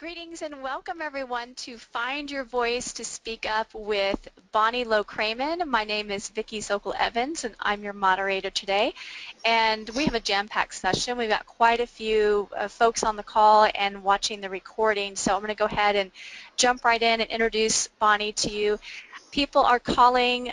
Greetings and welcome everyone to Find Your Voice to Speak Up with Bonnie Low-Kramen. My name is Vickie Sokol Evans and I'm your moderator today. And we have a jam-packed session. We've got quite a few folks on the call and watching the recording. So I'm going to go ahead and jump right in and introduce Bonnie to you. People are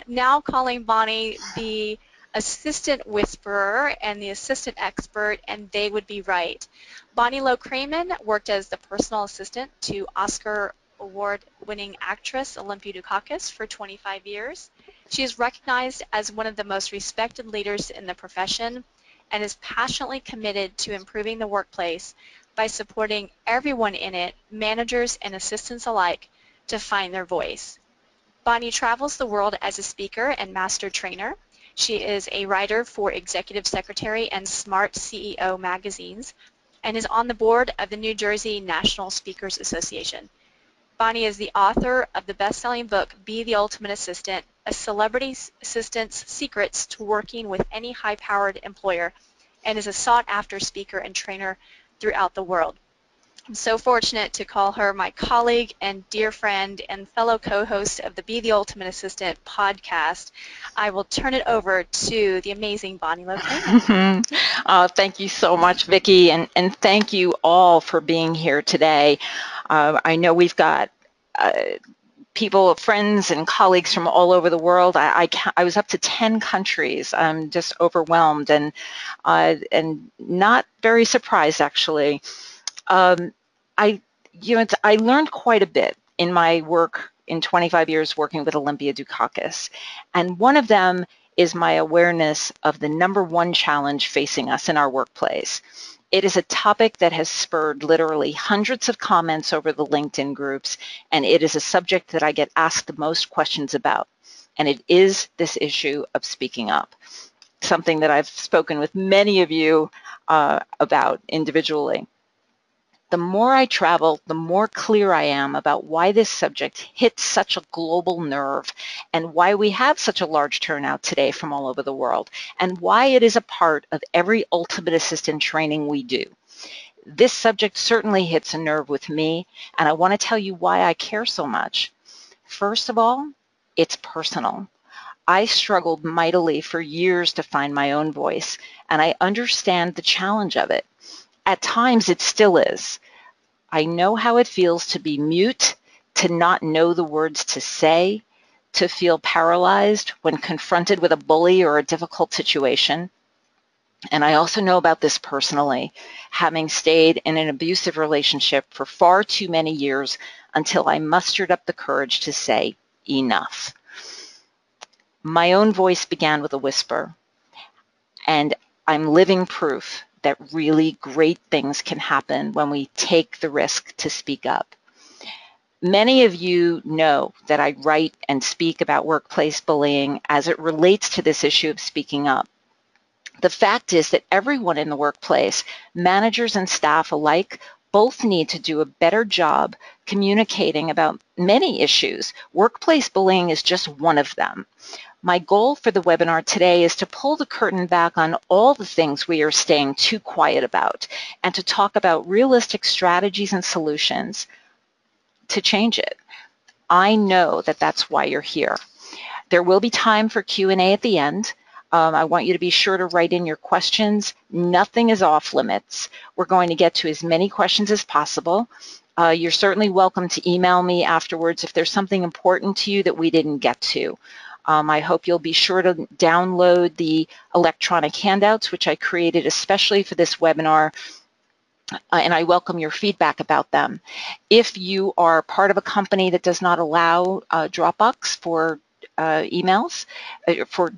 now calling Bonnie the assistant whisperer and the assistant expert, and they would be right. Bonnie Low-Kramen worked as the personal assistant to Oscar award-winning actress Olympia Dukakis for 25 years. She is recognized as one of the most respected leaders in the profession and is passionately committed to improving the workplace by supporting everyone in it, managers and assistants alike, to find their voice. Bonnie travels the world as a speaker and master trainer. She is a writer for Executive Secretary and Smart CEO magazines and is on the board of the New Jersey National Speakers Association. Bonnie is the author of the best-selling book, Be the Ultimate Assistant, A Celebrity Assistant's Secrets to Working with Any High-Powered Employer, and is a sought-after speaker and trainer throughout the world. I'm so fortunate to call her my colleague and dear friend and fellow co-host of the Be the Ultimate Assistant podcast. I will turn it over to the amazing Bonnie Low-Kramen. Thank you so much, Vickie, and thank you all for being here today. I know we've got people, friends, and colleagues from all over the world. I was up to 10 countries. I'm just overwhelmed and not very surprised, actually. I learned quite a bit in my work in 25 years working with Olympia Dukakis, and one of them is my awareness of the #1 challenge facing us in our workplace. It is a topic that has spurred literally hundreds of comments over the LinkedIn groups, and it is a subject that I get asked the most questions about, and it is this issue of speaking up, something that I've spoken with many of you about individually. The more I travel, the more clear I am about why this subject hits such a global nerve and why we have such a large turnout today from all over the world and why it is a part of every Ultimate Assistant training we do. This subject certainly hits a nerve with me, and I want to tell you why I care so much. First of all, it's personal. I struggled mightily for years to find my own voice, and I understand the challenge of it. At times, it still is. I know how it feels to be mute, to not know the words to say, to feel paralyzed when confronted with a bully or a difficult situation. And I also know about this personally, having stayed in an abusive relationship for far too many years until I mustered up the courage to say, enough. My own voice began with a whisper, and I'm living proof that really great things can happen when we take the risk to speak up. Many of you know that I write and speak about workplace bullying as it relates to this issue of speaking up. The fact is that everyone in the workplace, managers and staff alike, both need to do a better job communicating about many issues. Workplace bullying is just one of them. My goal for the webinar today is to pull the curtain back on all the things we are staying too quiet about and to talk about realistic strategies and solutions to change it. I know that that's why you're here. There will be time for Q&A at the end. I want you to be sure to write in your questions. Nothing is off limits. We're going to get to as many questions as possible. You're certainly welcome to email me afterwards if there's something important to you that we didn't get to. I hope you'll be sure to download the electronic handouts, which I created especially for this webinar, and I welcome your feedback about them. If you are part of a company that does not allow Dropbox for emails, for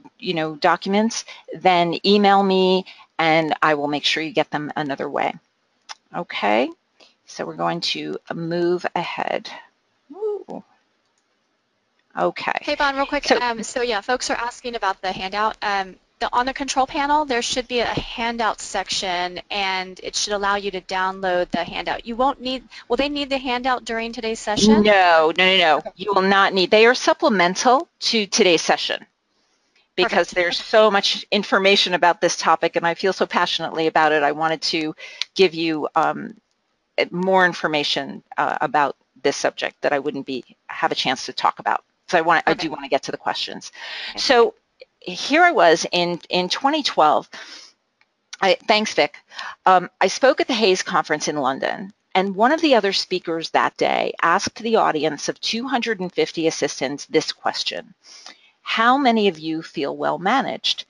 documents, then email me and I will make sure you get them another way. Okay, so we're going to move ahead. Ooh. Okay. Hey, Bon, real quick. So yeah, folks are asking about the handout. On the control panel, there should be a handout section, and it should allow you to download the handout. You won't need, will they need the handout during today's session? No. Okay. You will not need. They are supplemental to today's session because there's so much information about this topic, and I feel so passionately about it. I wanted to give you more information about this subject that I wouldn't have a chance to talk about. So I do want to get to the questions. Okay. So here I was in 2012. Thanks, Vic. I spoke at the Hayes Conference in London, and one of the other speakers that day asked the audience of 250 assistants this question: how many of you feel well managed?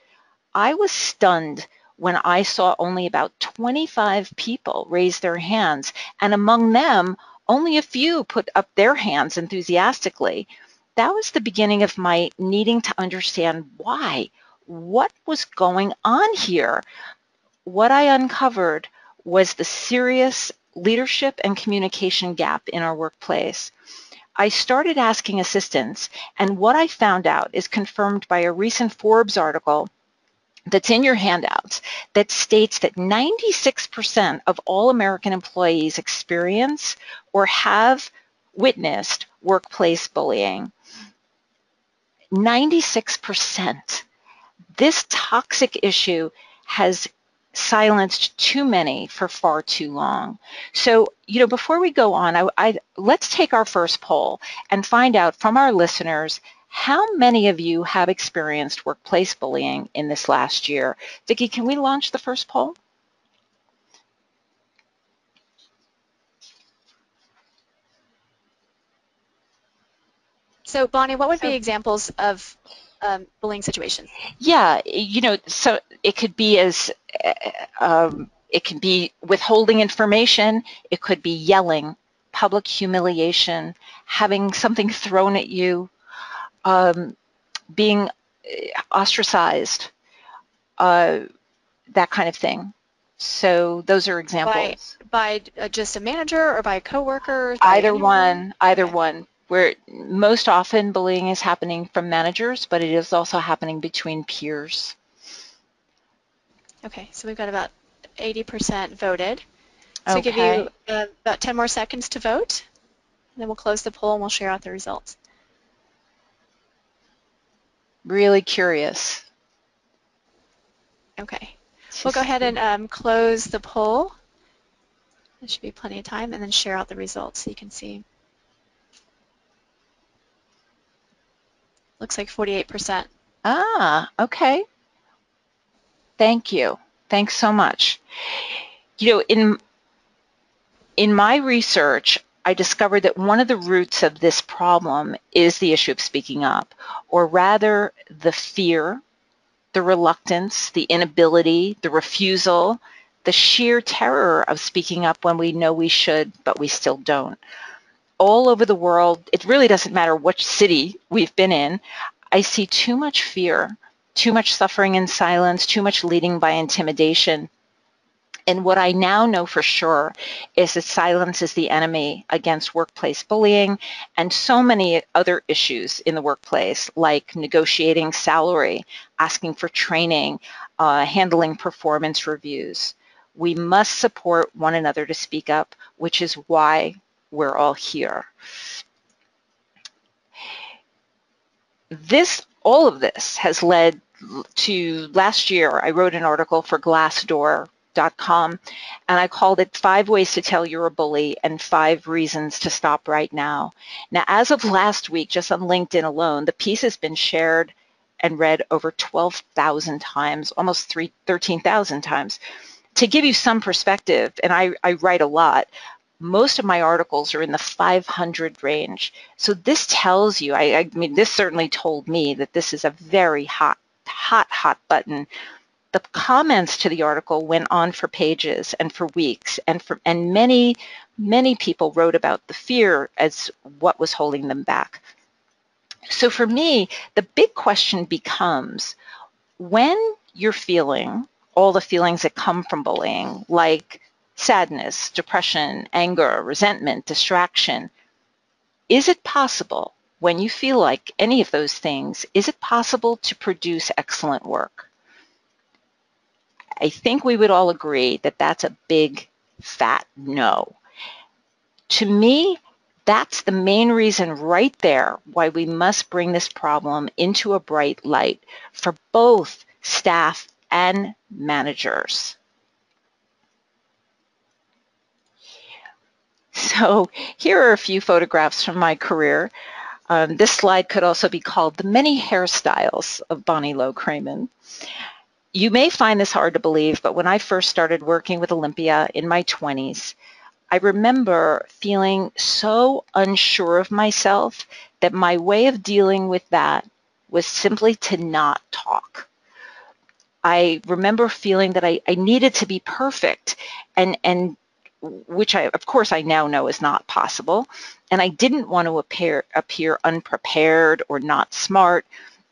I was stunned when I saw only about 25 people raise their hands, and among them, only a few put up their hands enthusiastically. That was the beginning of my needing to understand why. What was going on here? What I uncovered was the serious leadership and communication gap in our workplace. I started asking assistants, and what I found out is confirmed by a recent Forbes article that's in your handouts that states that 96% of all American employees experience or have witnessed workplace bullying. 96%. This toxic issue has silenced too many for far too long. So, before we go on, let's take our first poll and find out from our listeners how many of you have experienced workplace bullying in this last year. Vickie, can we launch the first poll? So, Bonnie, what would be examples of bullying situations? Yeah, so it could be it can be withholding information. It could be yelling, public humiliation, having something thrown at you, being ostracized, that kind of thing. So those are examples. By just a manager or by a coworker? Either one. Where most often bullying is happening from managers, but it is also happening between peers. Okay, so we've got about 80% voted. So okay. we give you about 10 more seconds to vote, and then we'll close the poll and we'll share out the results. Really curious. Okay, we'll go ahead and close the poll. There should be plenty of time, and then share out the results so you can see. Looks like 48%. Ah, okay. Thank you. Thanks so much. In my research, I discovered that one of the roots of this problem is the issue of speaking up, or rather the fear, the reluctance, the inability, the refusal, the sheer terror of speaking up when we know we should, but we still don't. All over the world, it really doesn't matter which city we've been in, I see too much fear, too much suffering in silence, too much leading by intimidation. And what I now know for sure is that silence is the enemy against workplace bullying and so many other issues in the workplace, like negotiating salary, asking for training, handling performance reviews. We must support one another to speak up, which is why we're all here. All of this has led to last year, I wrote an article for Glassdoor.com, and I called it 5 Ways to Tell You're a Bully and 5 Reasons to Stop Right Now. Now, as of last week, just on LinkedIn alone, the piece has been shared and read over 12,000 times, almost 13,000 times. To give you some perspective, and I write a lot, most of my articles are in the 500 range. So this tells you, I mean, this certainly told me that this is a very hot button. The comments to the article went on for pages and for weeks, and many people wrote about the fear as what was holding them back. So for me, the big question becomes, when you're feeling all the feelings that come from bullying, like sadness, depression, anger, resentment, distraction, is it possible, when you feel like any of those things, is it possible to produce excellent work? I think we would all agree that that's a big, fat no. To me, that's the main reason right there why we must bring this problem into a bright light for both staff and managers. So here are a few photographs from my career. This slide could also be called The Many Hairstyles of Bonnie Low-Kramen. You may find this hard to believe, but when I first started working with Olympia in my 20s, I remember feeling so unsure of myself that my way of dealing with that was simply to not talk. I remember feeling that I needed to be perfect, and which of course I now know is not possible. And I didn't want to appear unprepared or not smart.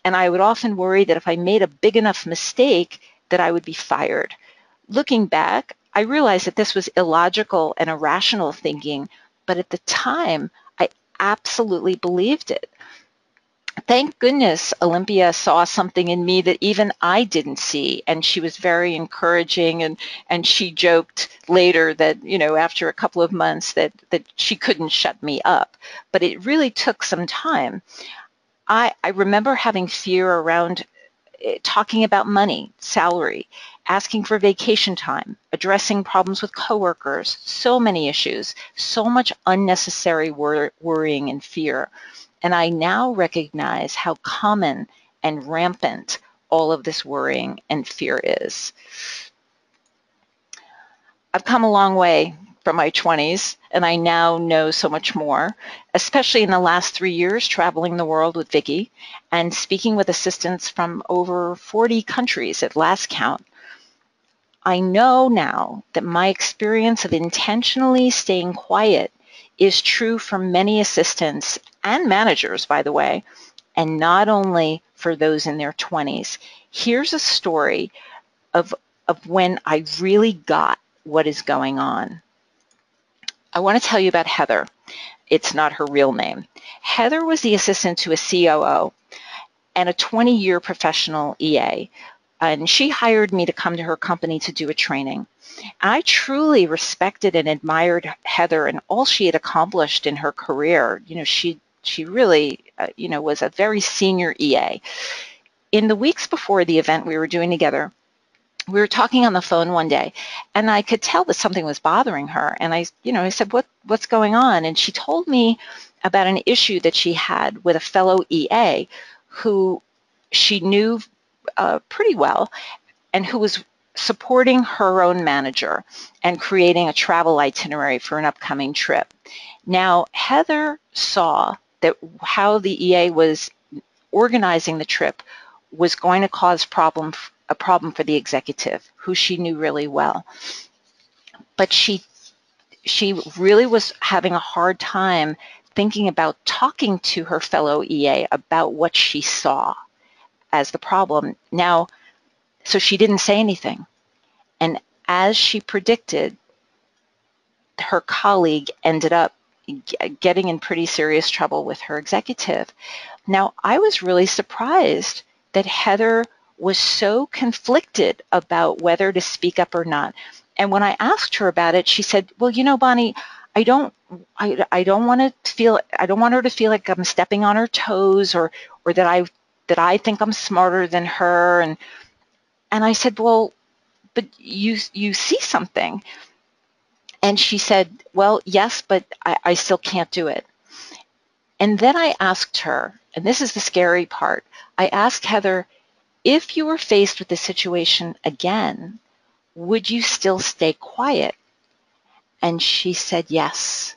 And I would often worry that if I made a big enough mistake, that I would be fired. Looking back, I realized that this was illogical and irrational thinking, but at the time, I absolutely believed it. Thank goodness Olympia saw something in me that even I didn't see, and she was very encouraging, and she joked later that, you know, after a couple of months that she couldn't shut me up. But it really took some time. I remember having fear around talking about money, salary, asking for vacation time, addressing problems with coworkers, so many issues, so much unnecessary worrying and fear. And I now recognize how common and rampant all of this worrying and fear is. I've come a long way from my 20s, and I now know so much more, especially in the last 3 years traveling the world with Vickie and speaking with assistants from over 40 countries at last count. I know now that my experience of intentionally staying quiet is true for many assistants and managers, by the way, and not only for those in their 20s. Here's a story of when I really got what is going on. I want to tell you about Heather. It's not her real name. Heather was the assistant to a COO and a 20-year professional EA, and she hired me to come to her company to do a training. I truly respected and admired Heather and all she had accomplished in her career. You know, she really, was a very senior EA. In the weeks before the event we were doing together, we were talking on the phone one day, and I could tell that something was bothering her. And I said, what's going on? And she told me about an issue that she had with a fellow EA who she knew pretty well, and who was supporting her own manager and creating a travel itinerary for an upcoming trip. Now, Heather saw that how the EA was organizing the trip was going to cause a problem for the executive, who she knew really well. But she really was having a hard time thinking about talking to her fellow EA about what she saw as the problem. Now, so she didn't say anything. And as she predicted, her colleague ended up getting in pretty serious trouble with her executive. Now, I was really surprised that Heather was so conflicted about whether to speak up or not. And when I asked her about it, she said, well, Bonnie, I don't want her to feel like I'm stepping on her toes, or that I think I'm smarter than her. And I said, well, but you see something. And she said, well, yes, but I still can't do it. And then I asked her, and this is the scary part, I asked Heather, if you were faced with this situation again, would you still stay quiet? And she said yes.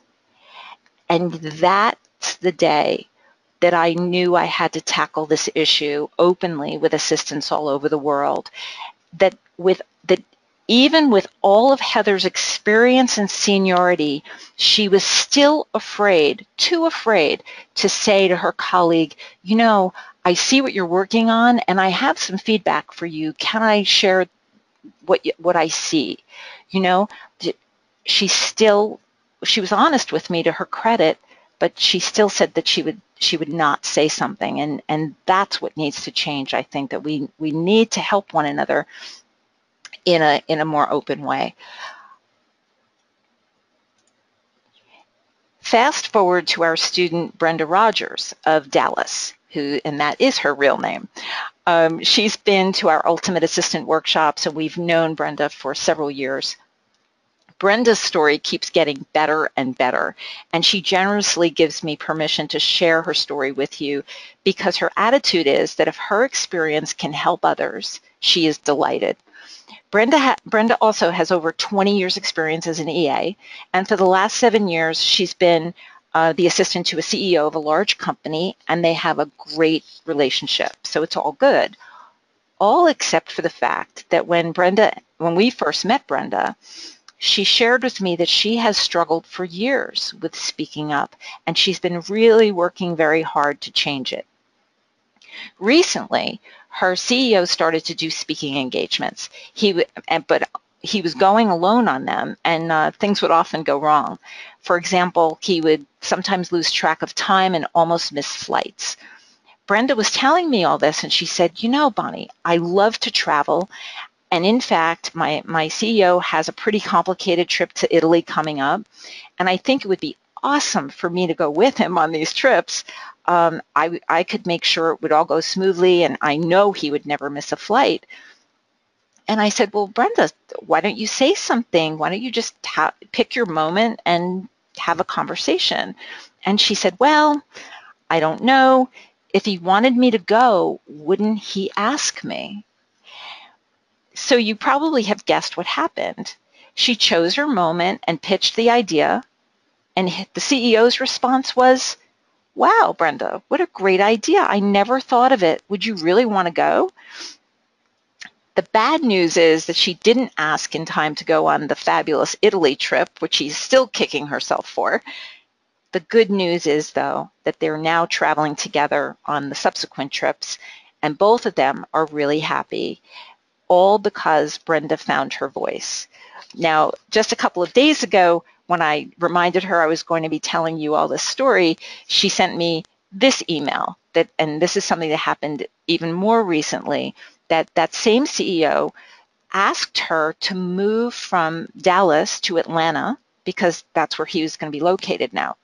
And that's the day that I knew I had to tackle this issue openly with assistants all over the world. That even with all of Heather's experience and seniority, she was still too afraid to say to her colleague, I see what you're working on, and I have some feedback for you. Can I share what I see? She was honest with me, to her credit, but she still said that she would not say something, and that's what needs to change. I think that we need to help one another in a more open way. Fast forward to our student Brenda Rogers of Dallas, and that is her real name. She's been to our Ultimate Assistant workshops, and we've known Brenda for several years. Brenda's story keeps getting better and better, and she generously gives me permission to share her story with you because her attitude is that if her experience can help others, she is delighted. Brenda also has over 20 years experience as an EA, and for the last 7 years, she's been the assistant to a CEO of a large company, and they have a great relationship, so it's all good. All except for the fact that when we first met Brenda, she shared with me that she has struggled for years with speaking up, and she's been really working very hard to change it. Recently, her CEO started to do speaking engagements, but he was going alone on them, and things would often go wrong. For example, he would sometimes lose track of time and almost miss flights. Brenda was telling me all this, and she said, you know, Bonnie, I love to travel, and in fact, my CEO has a pretty complicated trip to Italy coming up, and I think it would be awesome for me to go with him on these trips. I could make sure it would all go smoothly, and I know he would never miss a flight. And I said, well, Brenda, why don't you say something? Why don't you just pick your moment and have a conversation? And she said, well, I don't know. If he wanted me to go, wouldn't he ask me? So you probably have guessed what happened. She chose her moment and pitched the idea, and the CEO's response was, wow, Brenda, what a great idea. I never thought of it. Would you really want to go? The bad news is that she didn't ask in time to go on the fabulous Italy trip, which she's still kicking herself for. The good news is, though, that they're now traveling together on the subsequent trips, and both of them are really happy, all because Brenda found her voice. Now, just a couple of days ago, when I reminded her I was going to be telling you all this story, she sent me this email, and this is something that happened even more recently, that same CEO asked her to move from Dallas to Atlanta because that's where he was going to be located now.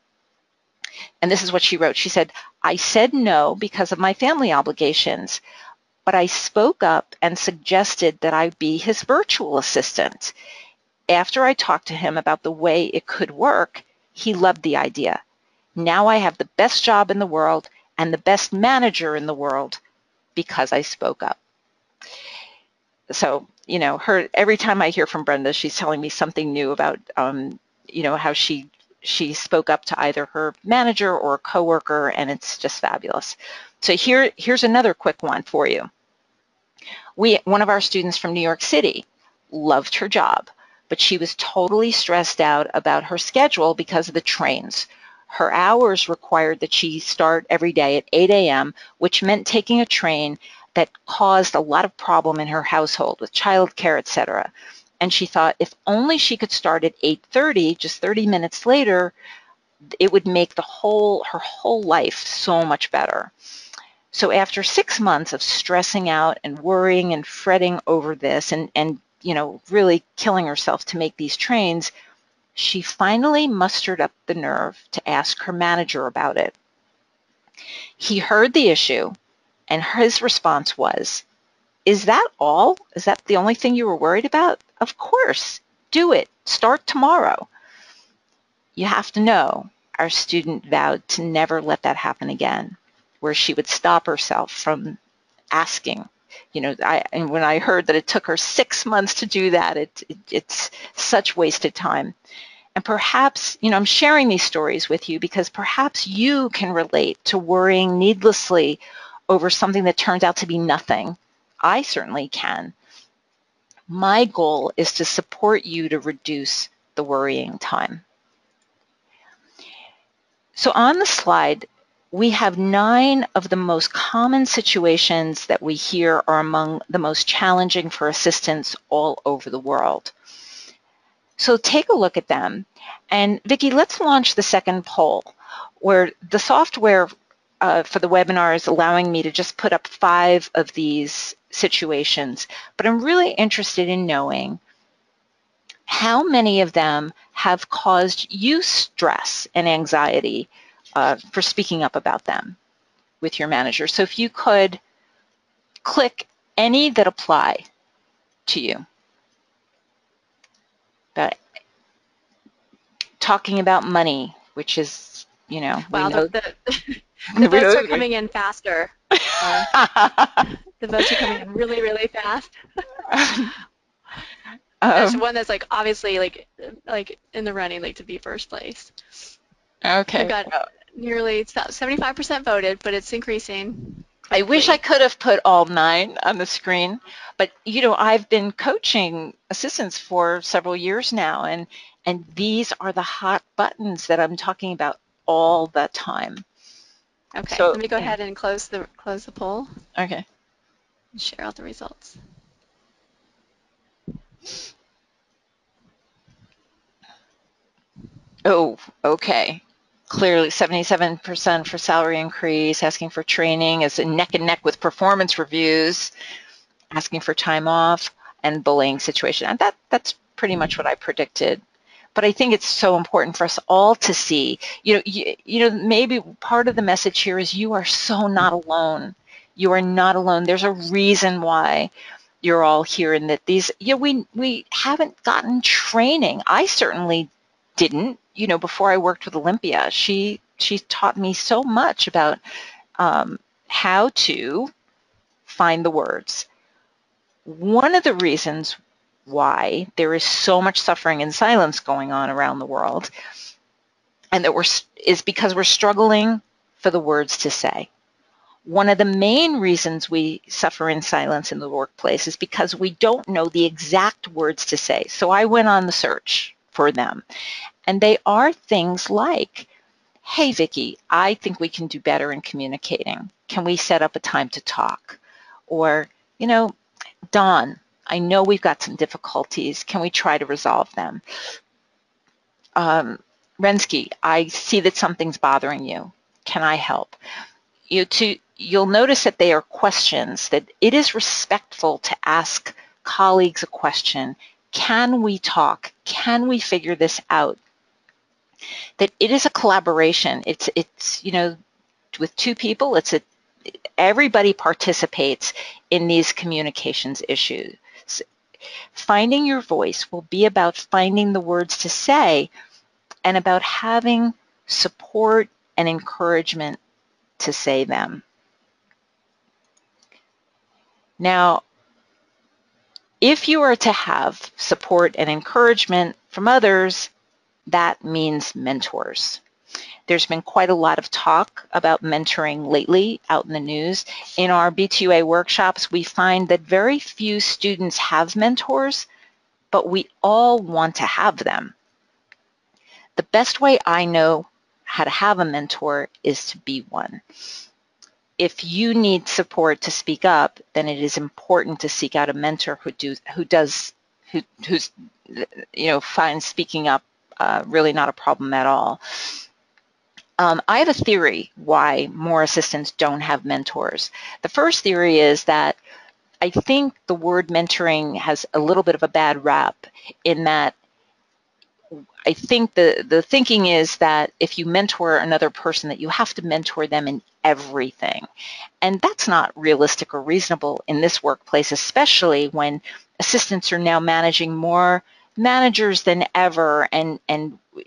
And this is what she wrote. She said, I said no because of my family obligations, but I spoke up and suggested that I be his virtual assistant. After I talked to him about the way it could work, he loved the idea. Now I have the best job in the world and the best manager in the world because I spoke up. So, you know, every time I hear from Brenda, she's telling me something new about, you know, how she spoke up to either her manager or a coworker, and it's just fabulous. So here's another quick one for you. One of our students from New York City loved her job, but she was totally stressed out about her schedule because of the trains. Her hours required that she start every day at 8 a.m., which meant taking a train that caused a lot of problem in her household with childcare, etc. And she thought if only she could start at 8:30, just 30 minutes later, it would make her whole life so much better. So after 6 months of stressing out and worrying and fretting over this and you know, really killing herself to make these trains, she finally mustered up the nerve to ask her manager about it. He heard the issue, and his response was, is that all? Is that the only thing you were worried about? Of course, do it. Start tomorrow. You have to know, our student vowed to never let that happen again, where she would stop herself from asking. You know, and when I heard that it took her 6 months to do that, it's such wasted time. And perhaps, you know, I'm sharing these stories with you because perhaps you can relate to worrying needlessly over something that turns out to be nothing. I certainly can. My goal is to support you to reduce the worrying time. So on the slide, we have 9 of the most common situations that we hear are among the most challenging for assistants all over the world. So take a look at them. And Vickie, let's launch the second poll, where the software for the webinar is allowing me to just put up 5 of these situations. But I'm really interested in knowing how many of them have caused you stress and anxiety for speaking up about them with your manager. So if you could click any that apply to you. talking about money, which is, you know, we Wow, know. the votes are coming in faster. The votes are coming in really, really fast. There's one that's like obviously like in the running like to be first place. Okay. We've got nearly 75% voted, but it's increasing quickly. I wish I could have put all 9 on the screen, but you know, I've been coaching assistants for several years now, and these are the hot buttons that I'm talking about all the time. Okay, so, let me go ahead and close the poll. Okay. And share out the results. Oh, okay. Clearly 77% for salary increase, asking for training is neck and neck with performance reviews, asking for time off, and bullying situation. And that's pretty much what I predicted. But I think it's so important for us all to see, you know, maybe part of the message here is you are so not alone. You are not alone. There's a reason why you're all here, and that these, you know, we haven't gotten training. I certainly didn't, you know, before I worked with Olympia. She taught me so much about how to find the words. One of the reasons why there is so much suffering and silence going on around the world, and that is because we're struggling for the words to say. One of the main reasons we suffer in silence in the workplace is because we don't know the exact words to say. So I went on the search for them, and they are things like, hey, Vickie, I think we can do better in communicating. Can we set up a time to talk? Or, you know, Dawn, I know we've got some difficulties. Can we try to resolve them? Rensky, I see that something's bothering you. Can I help? You'll notice that they are questions, that it is respectful to ask colleagues a question. Can we talk? Can we figure this out? That it is a collaboration. It's you know, with 2 people, everybody participates in these communications issues. Finding your voice will be about finding the words to say and about having support and encouragement to say them. Now, if you are to have support and encouragement from others, that means mentors. There's been quite a lot of talk about mentoring lately out in the news. In our B2A workshops, we find that very few students have mentors, but we all want to have them. The best way I know how to have a mentor is to be one. If you need support to speak up, then it is important to seek out a mentor who's you know, finds speaking up really not a problem at all. I have a theory why more assistants don't have mentors. The first theory is that I think the word mentoring has a little bit of a bad rap, in that I think the thinking is that if you mentor another person, that you have to mentor them in everything. And that's not realistic or reasonable in this workplace, especially when assistants are now managing more managers than ever, and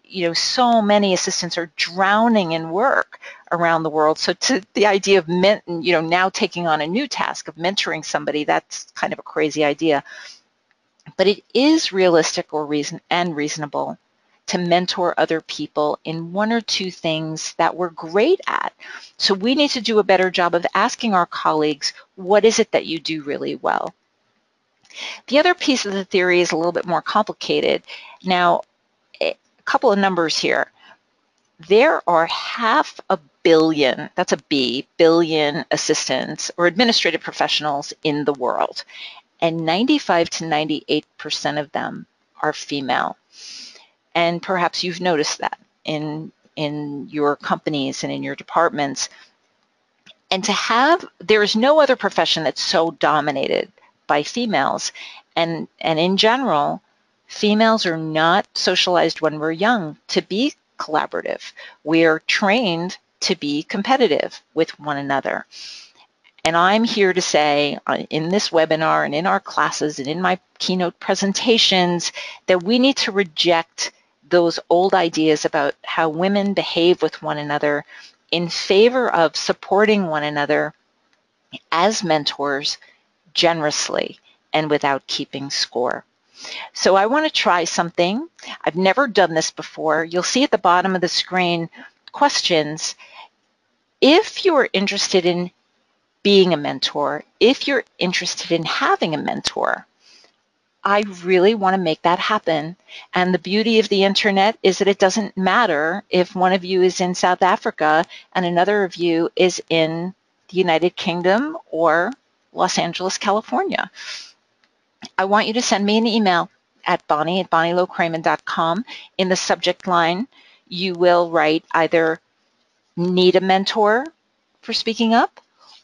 you know, so many assistants are drowning in work around the world. So to the idea of you know, now taking on a new task of mentoring somebody, that's kind of a crazy idea. But it is realistic or reasonable to mentor other people in 1 or 2 things that we're great at. So we need to do a better job of asking our colleagues, what is it that you do really well? The other piece of the theory is a little bit more complicated. Now, a couple of numbers here. There are 500 million, that's a B, billion assistants or administrative professionals in the world, and 95 to 98% of them are female. And perhaps you've noticed that in your companies and in your departments. And there is no other profession that's so dominated by females. And in general, females are not socialized when we're young to be collaborative. We are trained to be competitive with one another. And I'm here to say in this webinar and in our classes and in my keynote presentations that we need to reject those old ideas about how women behave with one another in favor of supporting one another as mentors generously and without keeping score. So I want to try something. I've never done this before. You'll see at the bottom of the screen questions. If you're interested in being a mentor, if you're interested in having a mentor, I really want to make that happen. And the beauty of the internet is that it doesn't matter if one of you is in South Africa and another of you is in the United Kingdom or Los Angeles, California. I want you to send me an email at bonnie@BonnieLow-Kramen.com. In the subject line, you will write either need a mentor for speaking up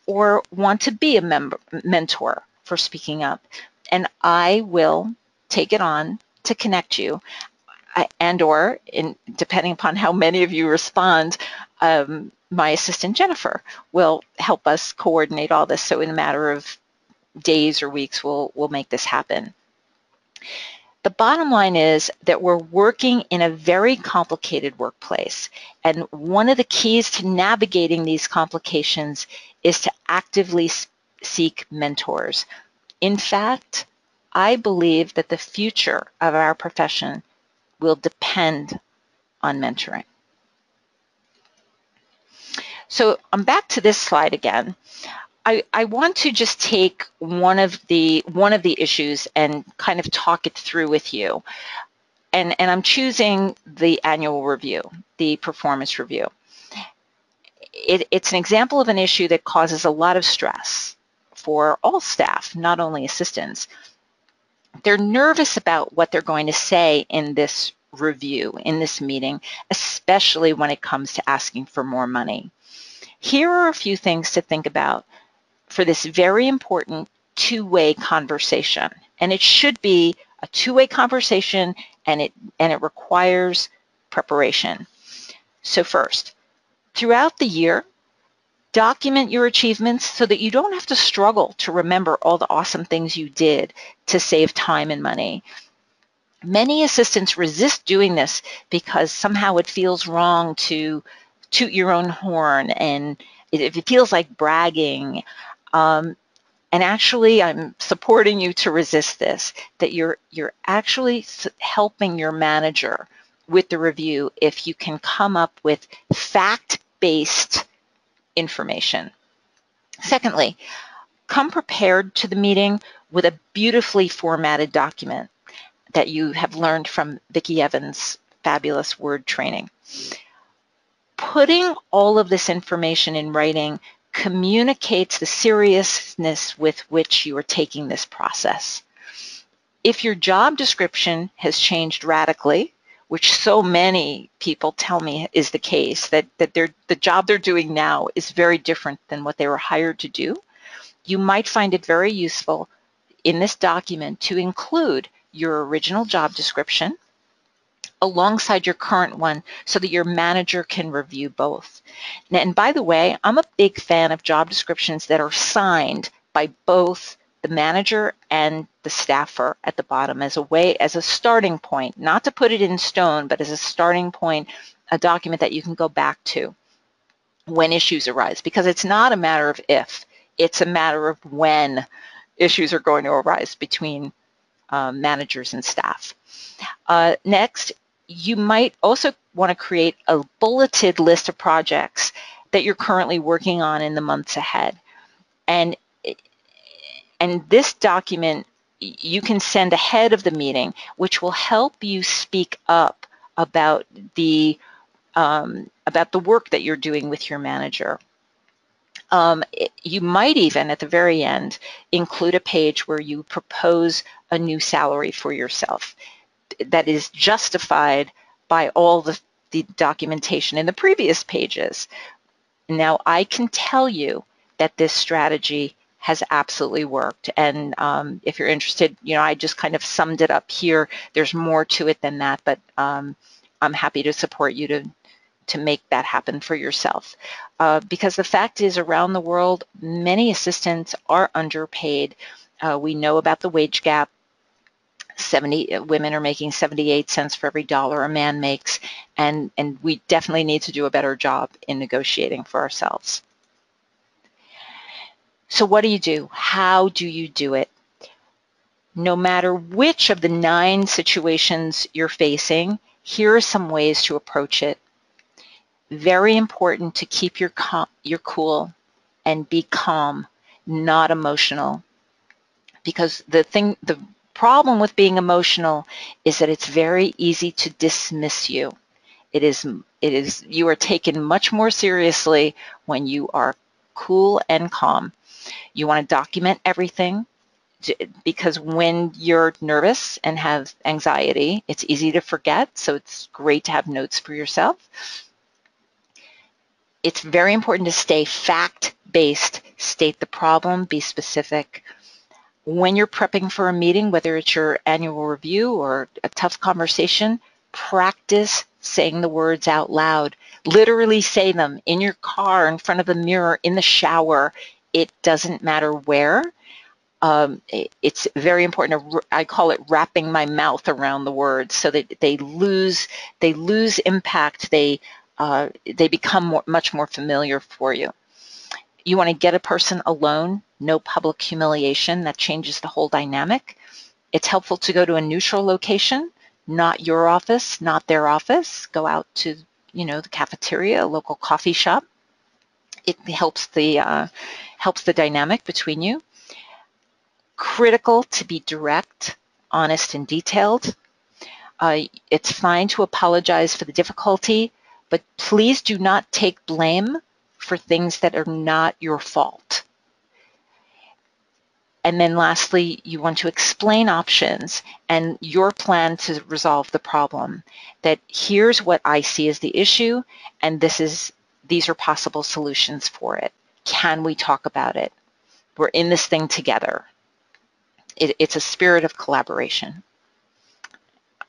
or want to be a mentor for speaking up. And I will take it on to connect you, depending upon how many of you respond, my assistant Jennifer will help us coordinate all this. So in a matter of days or weeks, we'll make this happen. The bottom line is that we're working in a very complicated workplace, and one of the keys to navigating these complications is to actively seek mentors. In fact, I believe that the future of our profession will depend on mentoring. So I'm back to this slide again. I want to just take one of the issues and kind of talk it through with you. And I'm choosing the annual review, the performance review. It's an example of an issue that causes a lot of stress for all staff, not only assistants. They're nervous about what they're going to say in this review, in this meeting, especially when it comes to asking for more money. Here are a few things to think about for this very important two-way conversation. And it should be a two-way conversation, and it requires preparation. So first, throughout the year, document your achievements so that you don't have to struggle to remember all the awesome things you did to save time and money. Many assistants resist doing this because somehow it feels wrong to toot your own horn, and it feels like bragging. And actually, I'm supporting you to resist this, that you're actually helping your manager with the review if you can come up with fact-based information. Secondly, come prepared to the meeting with a beautifully formatted document that you have learned from Vickie Evans' fabulous word training. Putting all of this information in writing communicates the seriousness with which you are taking this process. If your job description has changed radically, which so many people tell me is the case, that the job they're doing now is very different than what they were hired to do, you might find it very useful in this document to include your original job description alongside your current one so that your manager can review both. And by the way, I'm a big fan of job descriptions that are signed by both the manager and the staffer at the bottom as a starting point, not to put it in stone, but as a starting point, a document that you can go back to when issues arise, because it's not a matter of if, it's a matter of when issues are going to arise between managers and staff. Next, you might also want to create a bulleted list of projects that you're currently working on in the months ahead. And this document you can send ahead of the meeting, which will help you speak up about the work that you're doing with your manager. You might even, at the very end, include a page where you propose a new salary for yourself that is justified by all the documentation in the previous pages. Now, I can tell you that this strategy has absolutely worked. And if you're interested, I just kind of summed it up here. There's more to it than that, but I'm happy to support you to make that happen for yourself. Because the fact is, around the world, many assistants are underpaid. We know about the wage gap. women are making 78 cents for every dollar a man makes, and we definitely need to do a better job in negotiating for ourselves. So what do? How do you do it? No matter which of the 9 situations you're facing, here are some ways to approach it. Very important to keep your cool and be calm, not emotional. Because the problem with being emotional is that it's very easy to dismiss you. You are taken much more seriously when you are cool and calm. You want to document everything, because when you're nervous and have anxiety, it's easy to forget, so it's great to have notes for yourself. It's very important to stay fact-based, state the problem, be specific. When you're prepping for a meeting, whether it's your annual review or a tough conversation, practice saying the words out loud. Literally say them in your car, in front of the mirror, in the shower. It doesn't matter where. It's very important. I call it wrapping my mouth around the words so that they lose impact. They become much more familiar for you. You want to get a person alone, no public humiliation. That changes the whole dynamic. It's helpful to go to a neutral location, not your office, not their office. Go out to, the cafeteria, a local coffee shop. It helps the dynamic between you. Critical to be direct, honest, and detailed. It's fine to apologize for the difficulty, but please do not take blame for things that are not your fault. And then lastly, you want to explain options and your plan to resolve the problem. That here's what I see as the issue, and these are possible solutions for it. Can we talk about it? We're in this thing together. It's a spirit of collaboration.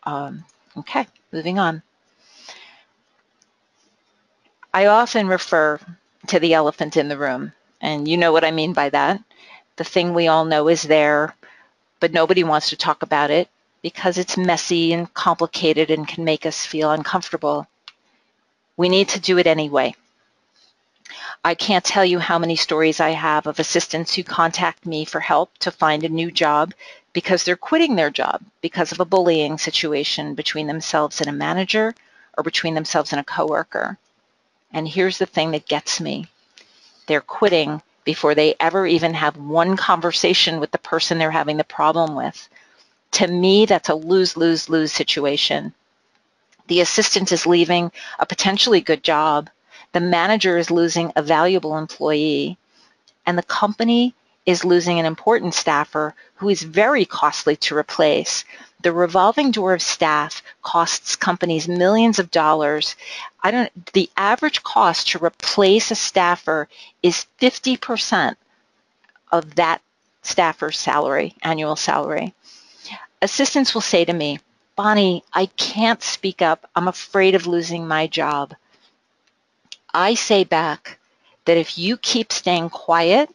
Okay, moving on. I often refer to the elephant in the room, and you know what I mean by that. The thing we all know is there, but nobody wants to talk about it because it's messy and complicated and can make us feel uncomfortable. We need to do it anyway. I can't tell you how many stories I have of assistants who contact me for help to find a new job because they're quitting their job because of a bullying situation between themselves and a manager or between themselves and a coworker. And here's the thing that gets me. They're quitting before they ever even have one conversation with the person they're having the problem with. To me, that's a lose-lose-lose situation. The assistant is leaving a potentially good job. The manager is losing a valuable employee, and the company is losing an important staffer who is very costly to replace. The revolving door of staff costs companies millions of dollars. The average cost to replace a staffer is 50% of that staffer's salary, annual salary. Assistants will say to me, Bonnie, I can't speak up. I'm afraid of losing my job. I say back that if you keep staying quiet,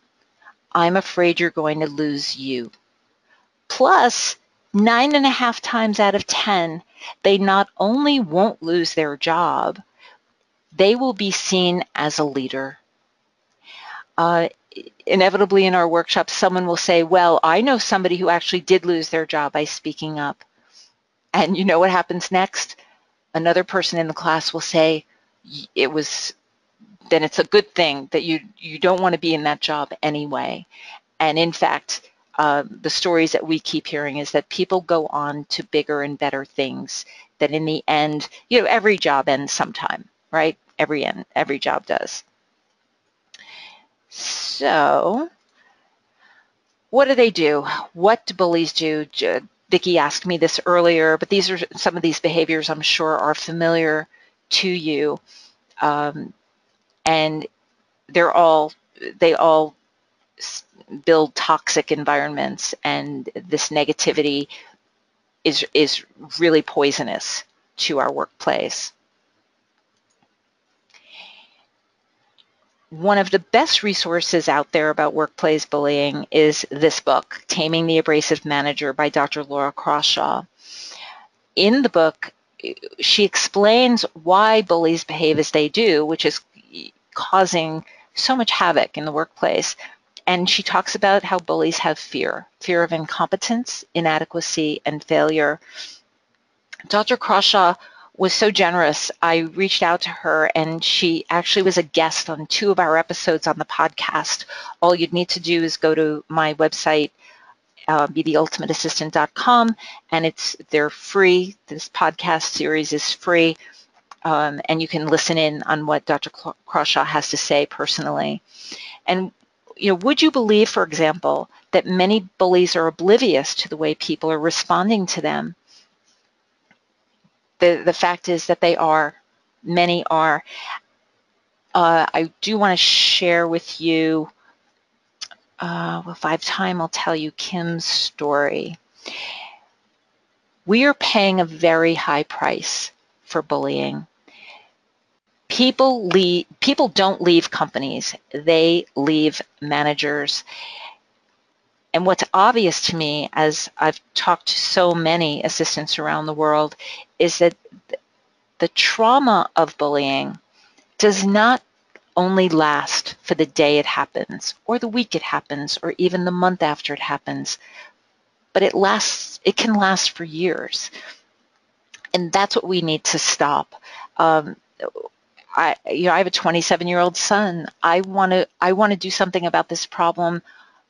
I'm afraid you're going to lose you. Plus, 9.5 times out of 10, they not only won't lose their job, they will be seen as a leader. Inevitably in our workshops, someone will say, well, I know somebody who actually did lose their job by speaking up. And you know what happens next? Another person in the class will say, then it's a good thing that you don't want to be in that job anyway. And in fact, the stories that we keep hearing is that people go on to bigger and better things, that in the end, every job ends sometime, right? Every job does. So what do? What do bullies do? Vickie asked me this earlier, but these are some of these behaviors I'm sure are familiar to you. And they all build toxic environments, and this negativity is really poisonous to our workplace. one of the best resources out there about workplace bullying is this book, Taming the Abrasive Manager by Dr. Laura Crawshaw. In the book, she explains why bullies behave as they do, which is causing so much havoc in the workplace. And she talks about how bullies have fear of incompetence, inadequacy, and failure. Dr. Crawshaw was so generous. I reached out to her, and she actually was a guest on 2 of our episodes on the podcast. All you'd need to do is go to my website, betheultimateassistant.com, and they're free. This podcast series is free, and you can listen in on what Dr. Crawshaw has to say personally. And would you believe, for example, that many bullies are oblivious to the way people are responding to them? The fact is that they are. Many are. I do want to share with you, if I have time, I'll tell you Kim's story. We are paying a very high price for bullying. People don't leave companies, they leave managers. And what's obvious to me, as I've talked to so many assistants around the world, is that the trauma of bullying does not only last for the day it happens, or the week it happens, or even the month after it happens, but it can last for years. And that's what we need to stop. I have a 27-year-old son. I want to do something about this problem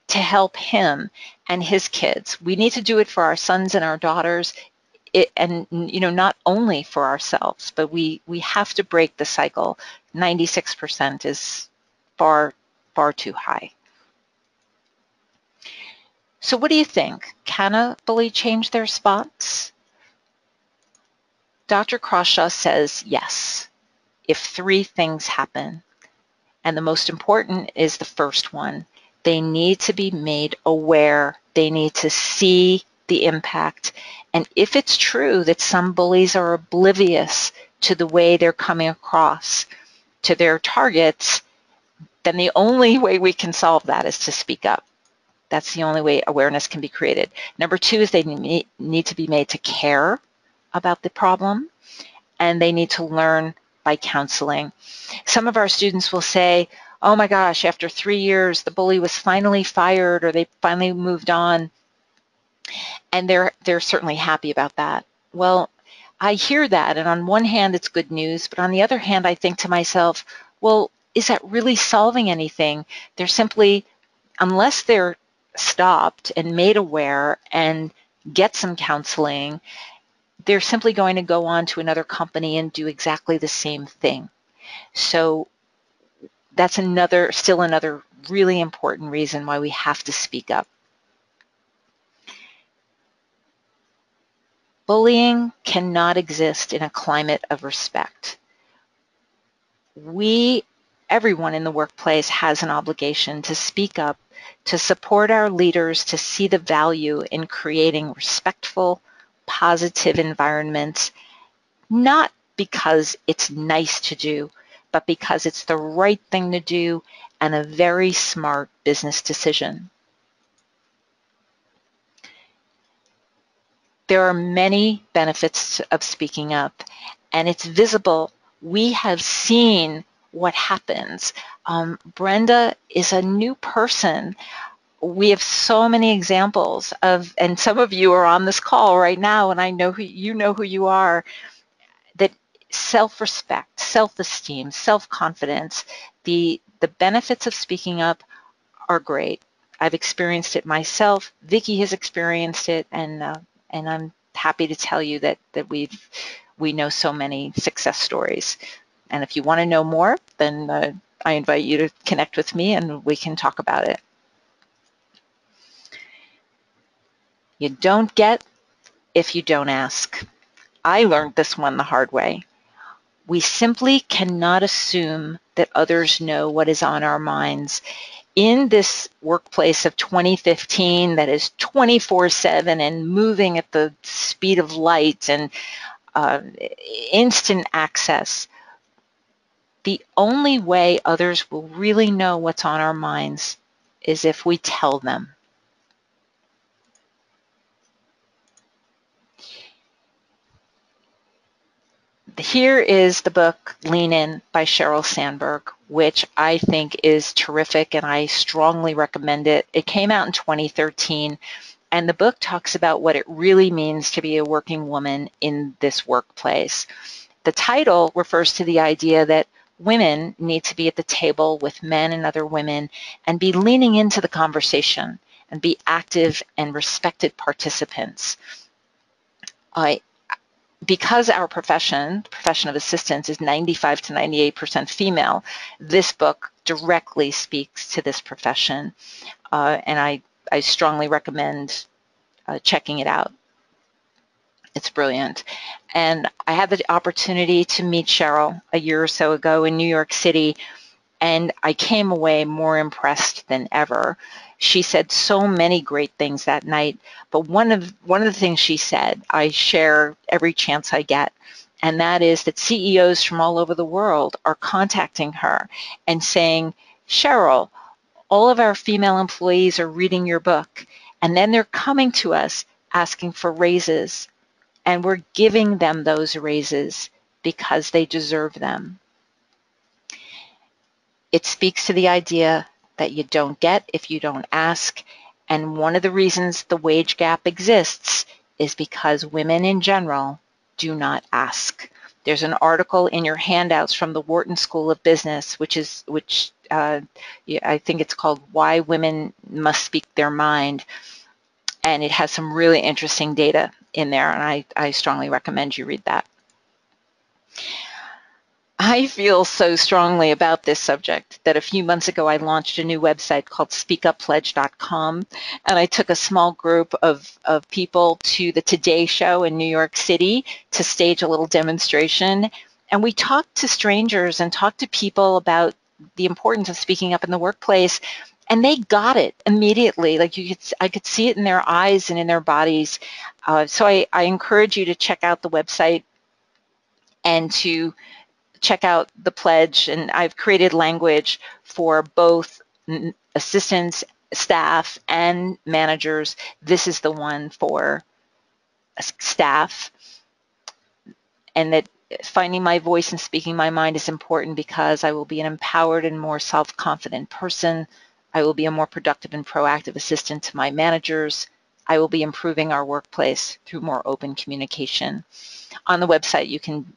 to help him and his kids. We need to do it for our sons and our daughters, and not only for ourselves, but we have to break the cycle. 96% is far, far too high. So what do you think? Can a bully change their spots? Dr. Crawshaw says yes, if 3 things happen. And the most important is the first one. They need to be made aware. They need to see the impact. And if it's true that some bullies are oblivious to the way they're coming across to their targets, then the only way we can solve that is to speak up. That's the only way awareness can be created. Number 2 is they need to be made to care about the problem, and they need to learn by counseling. Some of our students will say, oh my gosh, after 3 years, the bully was finally fired, or they finally moved on. And they're certainly happy about that. Well, I hear that, and on one hand, it's good news, but on the other hand, I think to myself, well, is that really solving anything? They're simply, unless they're stopped and made aware and get some counseling, they're simply going to go on to another company and do exactly the same thing. So that's still another really important reason why we have to speak up. Bullying cannot exist in a climate of respect. Everyone in the workplace has an obligation to speak up, to support our leaders, to see the value in creating respectful, positive environments, not because it's nice to do, but because it's the right thing to do and a very smart business decision. There are many benefits of speaking up, and it's visible. We have seen what happens. Brenda is a new person. We have so many examples of, and some of you are on this call right now, and I know who you are, that self-respect, self-esteem, self-confidence, the benefits of speaking up are great. I've experienced it myself. Vickie has experienced it, and I'm happy to tell you that we know so many success stories. And if you want to know more, then I invite you to connect with me and we can talk about it. You don't get if you don't ask. I learned this one the hard way. We simply cannot assume that others know what is on our minds. In this workplace of 2015 that is 24/7 and moving at the speed of light and instant access, The only way others will really know what's on our minds is if we tell them. Here is the book Lean In by Sheryl Sandberg, which I think is terrific, and I strongly recommend it. It came out in 2013, and the book talks about what it really means to be a working woman in this workplace. The title refers to the idea that women need to be at the table with men and other women and be leaning into the conversation and be active and respected participants. Because our profession, the profession of assistants, is 95 to 98% female, this book directly speaks to this profession, and I strongly recommend checking it out. It's brilliant. And I had the opportunity to meet Sheryl a year or so ago in New York City, and I came away more impressed than ever. She said so many great things that night, but one of the things she said, I share every chance I get, and that is that CEOs from all over the world are contacting her and saying, Sheryl, all of our female employees are reading your book, and then they're coming to us asking for raises, and we're giving them those raises because they deserve them. It speaks to the idea that you don't get if you don't ask, and one of the reasons the wage gap exists is because women in general do not ask. There's an article in your handouts from the Wharton School of Business, which I think it's called Why Women Must Speak Their Mind, and it has some really interesting data in there, and I strongly recommend you read that. I feel so strongly about this subject that a few months ago I launched a new website called speakuppledge.com, and I took a small group of people to the Today Show in New York City to stage a little demonstration, and we talked to strangers and talked to people about the importance of speaking up in the workplace, and they got it immediately. Like I could see it in their eyes and in their bodies. So I encourage you to check out the website and to check out the pledge, and I've created language for both assistants, staff, and managers. This is the one for staff, and that finding my voice and speaking my mind is important because I will be an empowered and more self-confident person. I will be a more productive and proactive assistant to my managers. I will be improving our workplace through more open communication. On the website, you can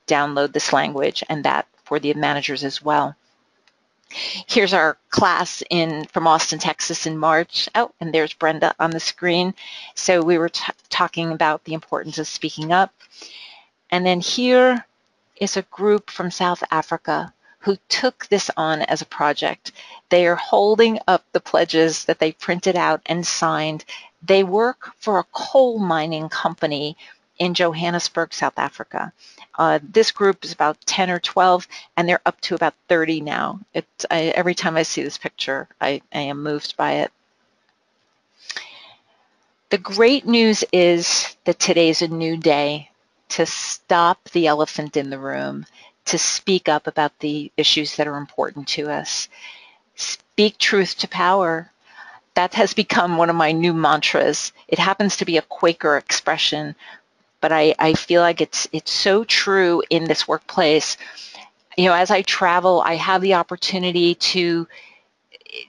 download this language and that for the managers as well. Here's our class from Austin, Texas in March. Oh, and there's Brenda on the screen. So we were talking about the importance of speaking up. And then here is a group from South Africa who took this on as a project. They are holding up the pledges that they printed out and signed. They work for a coal mining company in Johannesburg, South Africa. This group is about 10 or 12, and they're up to about 30 now. Every time I see this picture, I am moved by it. The great news is that today's a new day to stop the elephant in the room, to speak up about the issues that are important to us. Speak truth to power. That has become one of my new mantras. It happens to be a Quaker expression, but I feel like it's so true in this workplace. You know, as I travel, I have the opportunity to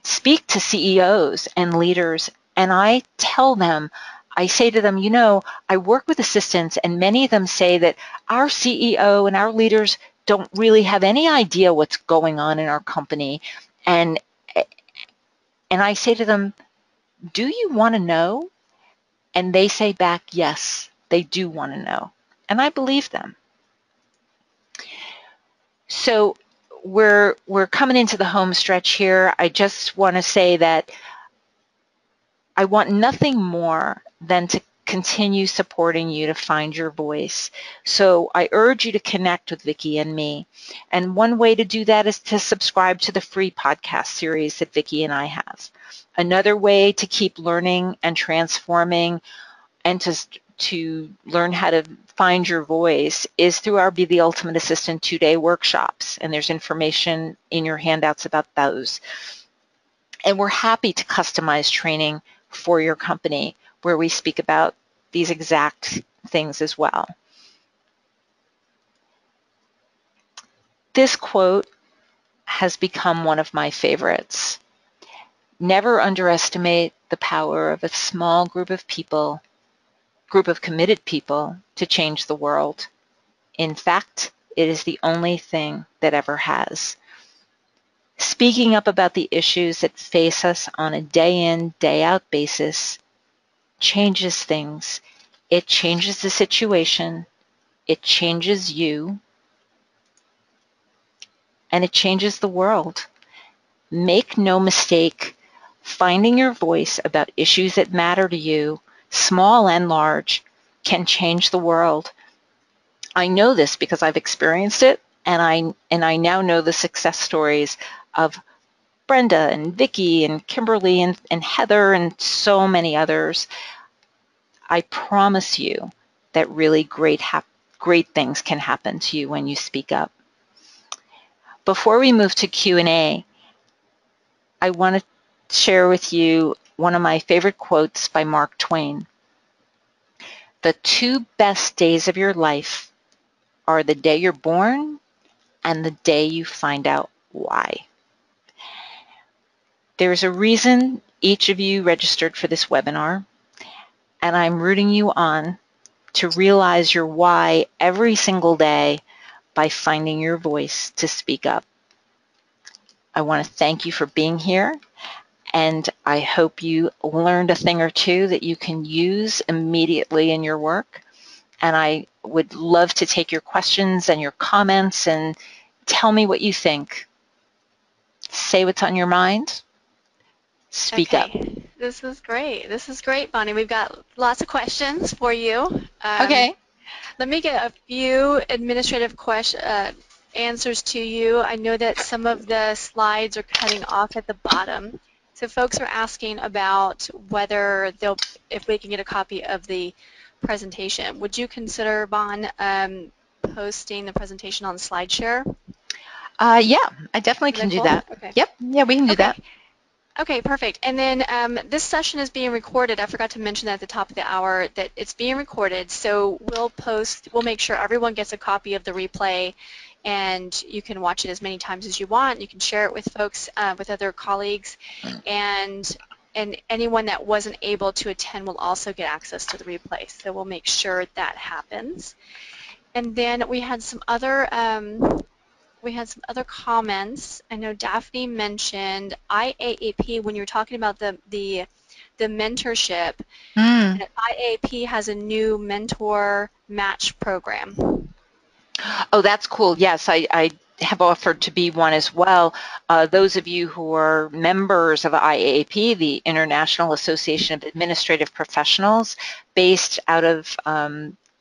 speak to CEOs and leaders, and I tell them, I say to them, you know, I work with assistants, and many of them say that our CEO and our leaders don't really have any idea what's going on in our company. And I say to them, do you want to know? And they say back, yes, they do want to know. And I believe them. So we're coming into the home stretch here. I just want to say that I want nothing more than to continue supporting you to find your voice. So I urge you to connect with Vickie and me. And one way to do that is to subscribe to the free podcast series that Vickie and I have. Another way to keep learning and transforming and to to learn how to find your voice is through our Be the Ultimate Assistant 2-day workshops, and there's information in your handouts about those. And we're happy to customize training for your company where we speak about these exact things as well. This quote has become one of my favorites. Never underestimate the power of a small group of committed people to change the world. In fact, it is the only thing that ever has. Speaking up about the issues that face us on a day-in, day-out basis changes things. It changes the situation, it changes you, and it changes the world. Make no mistake, finding your voice about issues that matter to you, small and large, can change the world. I know this because I've experienced it, and I now know the success stories of Brenda and Vickie and Kimberly and Heather and so many others. I promise you that really great things can happen to you when you speak up. Before we move to Q&A, I want to share with you one of my favorite quotes by Mark Twain. The 2 best days of your life are the day you're born and the day you find out why. There's a reason each of you registered for this webinar, and I'm rooting you on to realize your why every single day by finding your voice to speak up. I want to thank you for being here, and I hope you learned a thing or two that you can use immediately in your work. And I would love to take your questions and your comments and tell me what you think. Say what's on your mind. Speak up. This is great. This is great, Bonnie. We've got lots of questions for you. Okay. Let me get a few administrative answers to you. I know that some of the slides are cutting off at the bottom. So folks are asking about whether if we can get a copy of the presentation. Would you consider, Bon, posting the presentation on SlideShare? Yeah, I definitely can do that. Okay. Yep. Yeah, we can do that. Okay, perfect. And then this session is being recorded. I forgot to mention that at the top of the hour that it's being recorded. So we'll make sure everyone gets a copy of the replay, and you can watch it as many times as you want. You can share it with folks, with other colleagues, and anyone that wasn't able to attend will also get access to the replay. So we'll make sure that happens. And then we had some other comments. I know Daphne mentioned IAAP when you were talking about the mentorship. That IAAP has a new mentor match program. Oh, that's cool. Yes, I have offered to be one as well. Those of you who are members of IAAP, the International Association of Administrative Professionals, based out of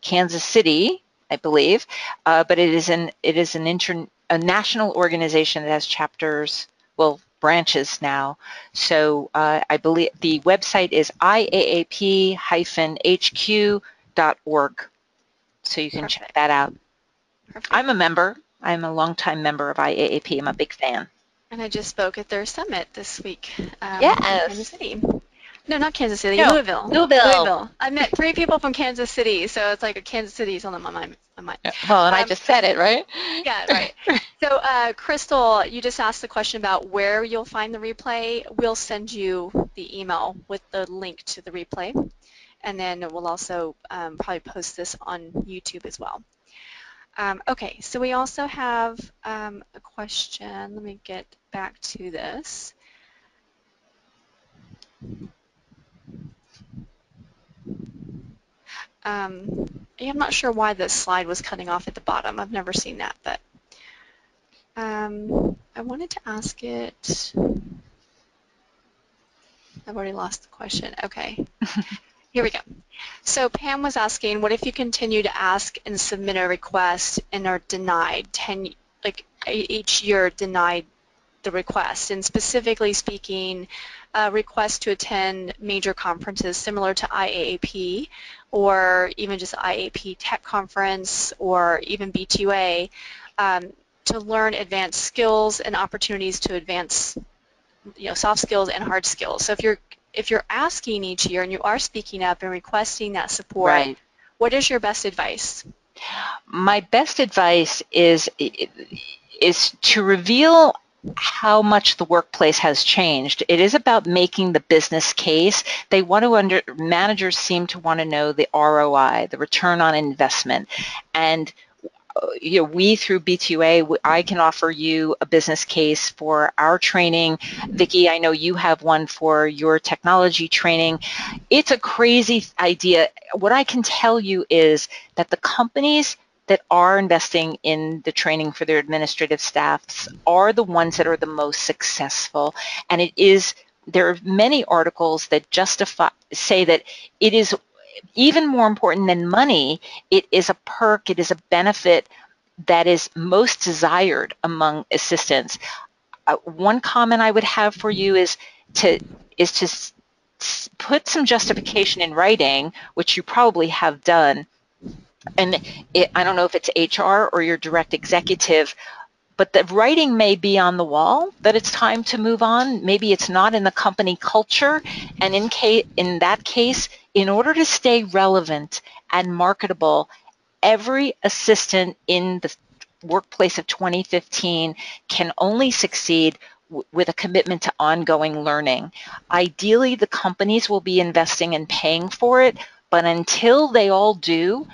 Kansas City, I believe, but it is a national organization that has chapters, well, branches now. So I believe the website is iaap-hq.org. So you can check that out. Perfect. I'm a member. I'm a longtime member of IAAP. I'm a big fan. And I just spoke at their summit this week. Yes. In Kansas City. No, not Kansas City. No. Louisville. I met 3 people from Kansas City, so it's like a Kansas City is on my mind. Well, and I just said it, right? Yeah, right. So, Crystal, you just asked the question about where you'll find the replay. We'll send you the email with the link to the replay, and then we'll also probably post this on YouTube as well. Okay, so we also have a question. Let me get back to this. Yeah, I'm not sure why this slide was cutting off at the bottom. I've never seen that, but I wanted to ask it. I've already lost the question. Okay. Here we go. So Pam was asking, what if you continue to ask and submit a request and are denied each year denied the request, and specifically speaking, request to attend major conferences similar to IAAP, or even just IAP Tech Conference, or even B2A, to learn advanced skills and opportunities to advance, soft skills and hard skills. So if you're asking each year and you are speaking up and requesting that support, Right. what is your best advice? My best advice is to reveal how much the workplace has changed. It is about making the business case. They want to managers seem to want to know the ROI, the return on investment. And we through B2A, I can offer you a business case for our training. Vickie, I know you have one for your technology training. It's a crazy idea. What I can tell you is that the companies that are investing in the training for their administrative staffs are the ones that are the most successful. And there are many articles that say that it is even more important than money. It is a perk, it is a benefit that is most desired among assistants. One comment I would have for you is to put some justification in writing, which you probably have done. And I don't know if it's HR or your direct executive, but the writing may be on the wall that it's time to move on. Maybe it's not in the company culture. And in that case, in order to stay relevant and marketable, every assistant in the workplace of 2015 can only succeed with a commitment to ongoing learning. Ideally, the companies will be investing and paying for it, but until they all do,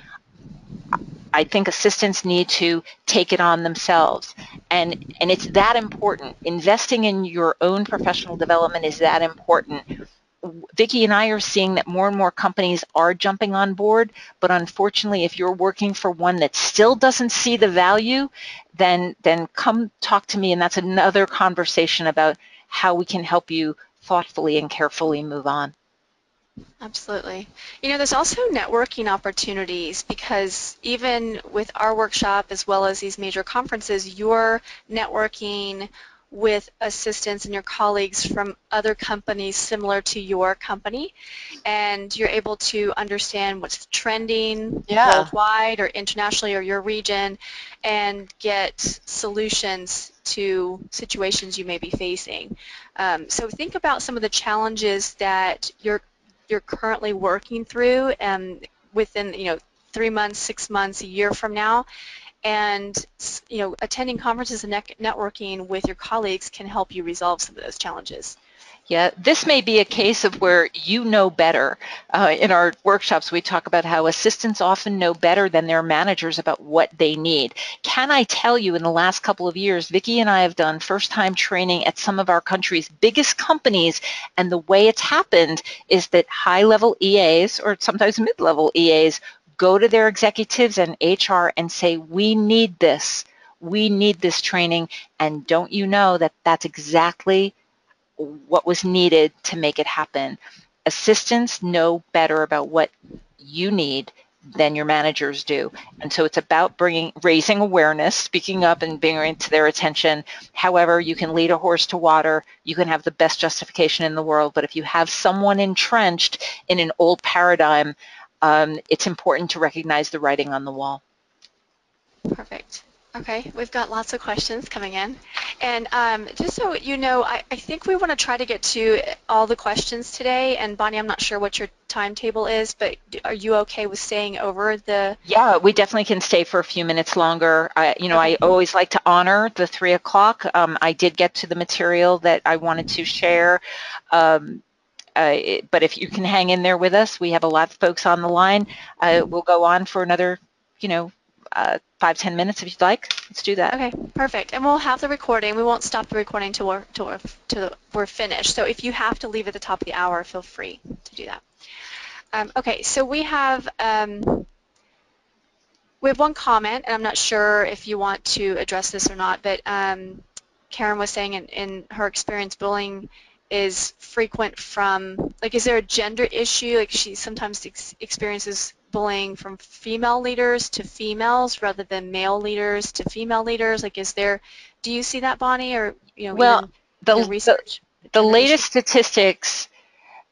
I think assistants need to take it on themselves. And it's that important. Investing in your own professional development is that important. Vickie and I are seeing that more and more companies are jumping on board, but unfortunately, if you're working for one that still doesn't see the value, then come talk to me, and that's another conversation about how we can help you thoughtfully and carefully move on. Absolutely. There's also networking opportunities, because even with our workshop as well as these major conferences, you're networking with assistants and your colleagues from other companies similar to your company, and you're able to understand what's trending worldwide or internationally or your region, and get solutions to situations you may be facing. So think about some of the challenges that you're currently working through, and within 3 months, 6 months, a year from now, and attending conferences and networking with your colleagues can help you resolve some of those challenges. Yeah, this may be a case of where you know better. In our workshops, we talk about how assistants often know better than their managers about what they need. Can I tell you, in the last couple of years, Vickie and I have done first-time training at some of our country's biggest companies, and the way it's happened is that high-level EAs, or sometimes mid-level EAs, go to their executives and HR and say, we need this training, and don't you know that that's exactly what was needed to make it happen. Assistants know better about what you need than your managers do. And so it's about raising awareness, speaking up and bringing it to their attention. However, you can lead a horse to water, you can have the best justification in the world, but if you have someone entrenched in an old paradigm, it's important to recognize the writing on the wall. Perfect. Okay, we've got lots of questions coming in. And just so you know, I think we want to try to get to all the questions today. And Bonnie, I'm not sure what your timetable is, but are you okay with staying over the... Yeah, we definitely can stay for a few minutes longer. Okay. I always like to honor the 3 o'clock. I did get to the material that I wanted to share. But if you can hang in there with us, we have a lot of folks on the line. We'll go on for another, 5-10 minutes if you'd like. Let's do that. Okay, perfect. And we'll have the recording. We won't stop the recording till we're finished. So if you have to leave at the top of the hour, feel free to do that. Okay, so we have one comment, and I'm not sure if you want to address this or not, but Karen was saying in her experience, bullying is frequent from, is there a gender issue? She sometimes experiences bullying from female leaders to females rather than male leaders to female leaders? Like, do you see that, Bonnie, or Well, even the, the, research the determination?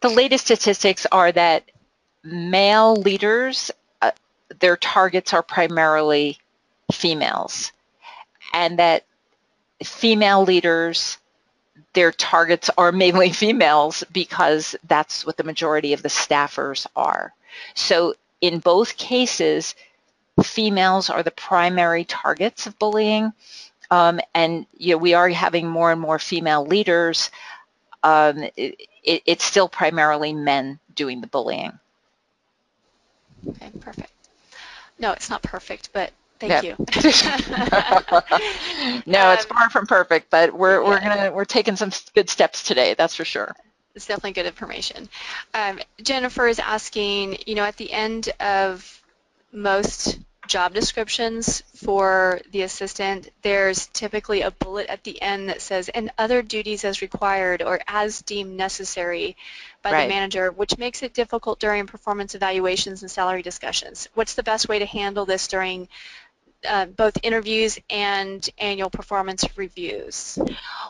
latest statistics are that male leaders, their targets are primarily females, and that female leaders, their targets are mainly females because that's what the majority of the staffers are. So in both cases, females are the primary targets of bullying, and we are having more and more female leaders. It's still primarily men doing the bullying. Okay, perfect. No, it's not perfect, but thank Yeah. you. No, it's far from perfect, but we're taking some good steps today, that's for sure. It's definitely good information. Jennifer is asking, at the end of most job descriptions for the assistant, there's typically a bullet at the end that says, and other duties as required or as deemed necessary by the manager, which makes it difficult during performance evaluations and salary discussions. What's the best way to handle this during both interviews and annual performance reviews?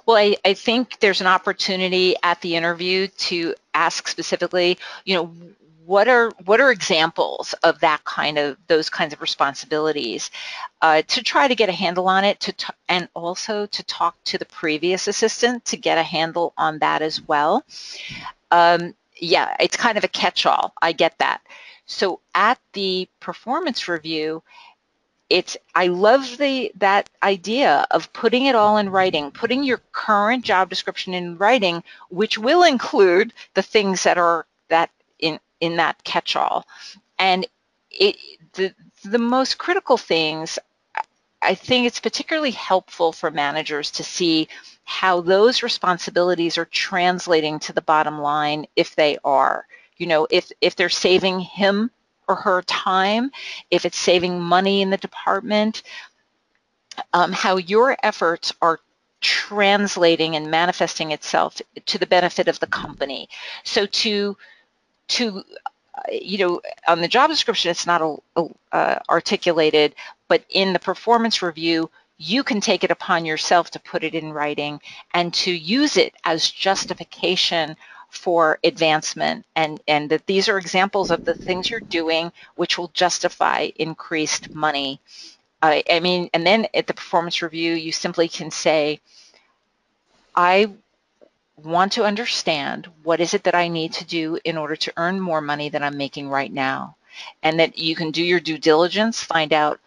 Well, I think there's an opportunity at the interview to ask specifically, what are examples of those kinds of responsibilities, to try to get a handle on it, and also to talk to the previous assistant to get a handle on that as well. Yeah, it's kind of a catch-all. I get that. So at the performance review, I love that idea of putting it all in writing, putting your current job description in writing, which will include the things that are in that catch-all. And the most critical things, I think it's particularly helpful for managers to see how those responsibilities are translating to the bottom line, if they are. If they're saving him or her time, if it's saving money in the department, how your efforts are translating and manifesting itself to the benefit of the company. So on the job description, it's not articulated, but in the performance review, you can take it upon yourself to put it in writing and to use it as justification for advancement, and that these are examples of the things you're doing which will justify increased money. And then at the performance review, you simply can say, I want to understand what is it that I need to do in order to earn more money than I'm making right now. And that you can do your due diligence, find out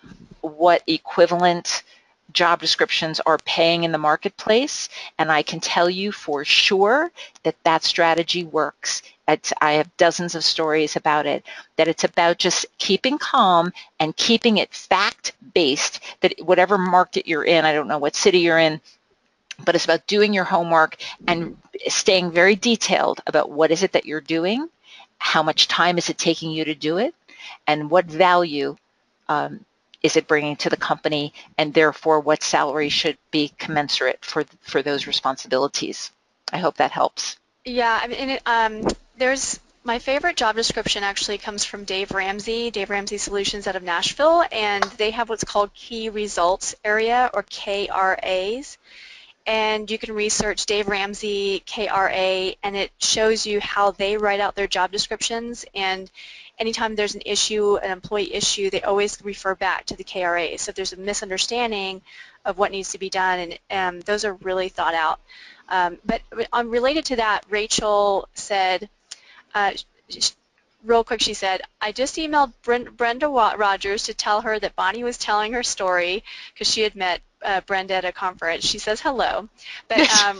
what equivalent job descriptions are paying in the marketplace, and I can tell you for sure that strategy works. I have dozens of stories about it, that it's about just keeping calm and keeping it fact-based, that whatever market you're in, I don't know what city you're in, but it's about doing your homework and staying very detailed about what is it that you're doing, how much time is it taking you to do it, and what value is it bringing to the company, and therefore what salary should be commensurate for those responsibilities. I hope that helps. Yeah, I mean, there's my favorite job description actually comes from Dave Ramsey Solutions out of Nashville, and they have what's called Key Results Area, or KRAs. And you can research Dave Ramsey, KRA, and it shows you how they write out their job descriptions. And anytime there's an issue, an employee issue, they always refer back to the KRA. So if there's a misunderstanding of what needs to be done, and those are really thought out. But related to that, Rachel said, real quick, she said, I just emailed Brenda Rogers to tell her that Bonnie was telling her story because she had met Brenda at a conference. She says hello. But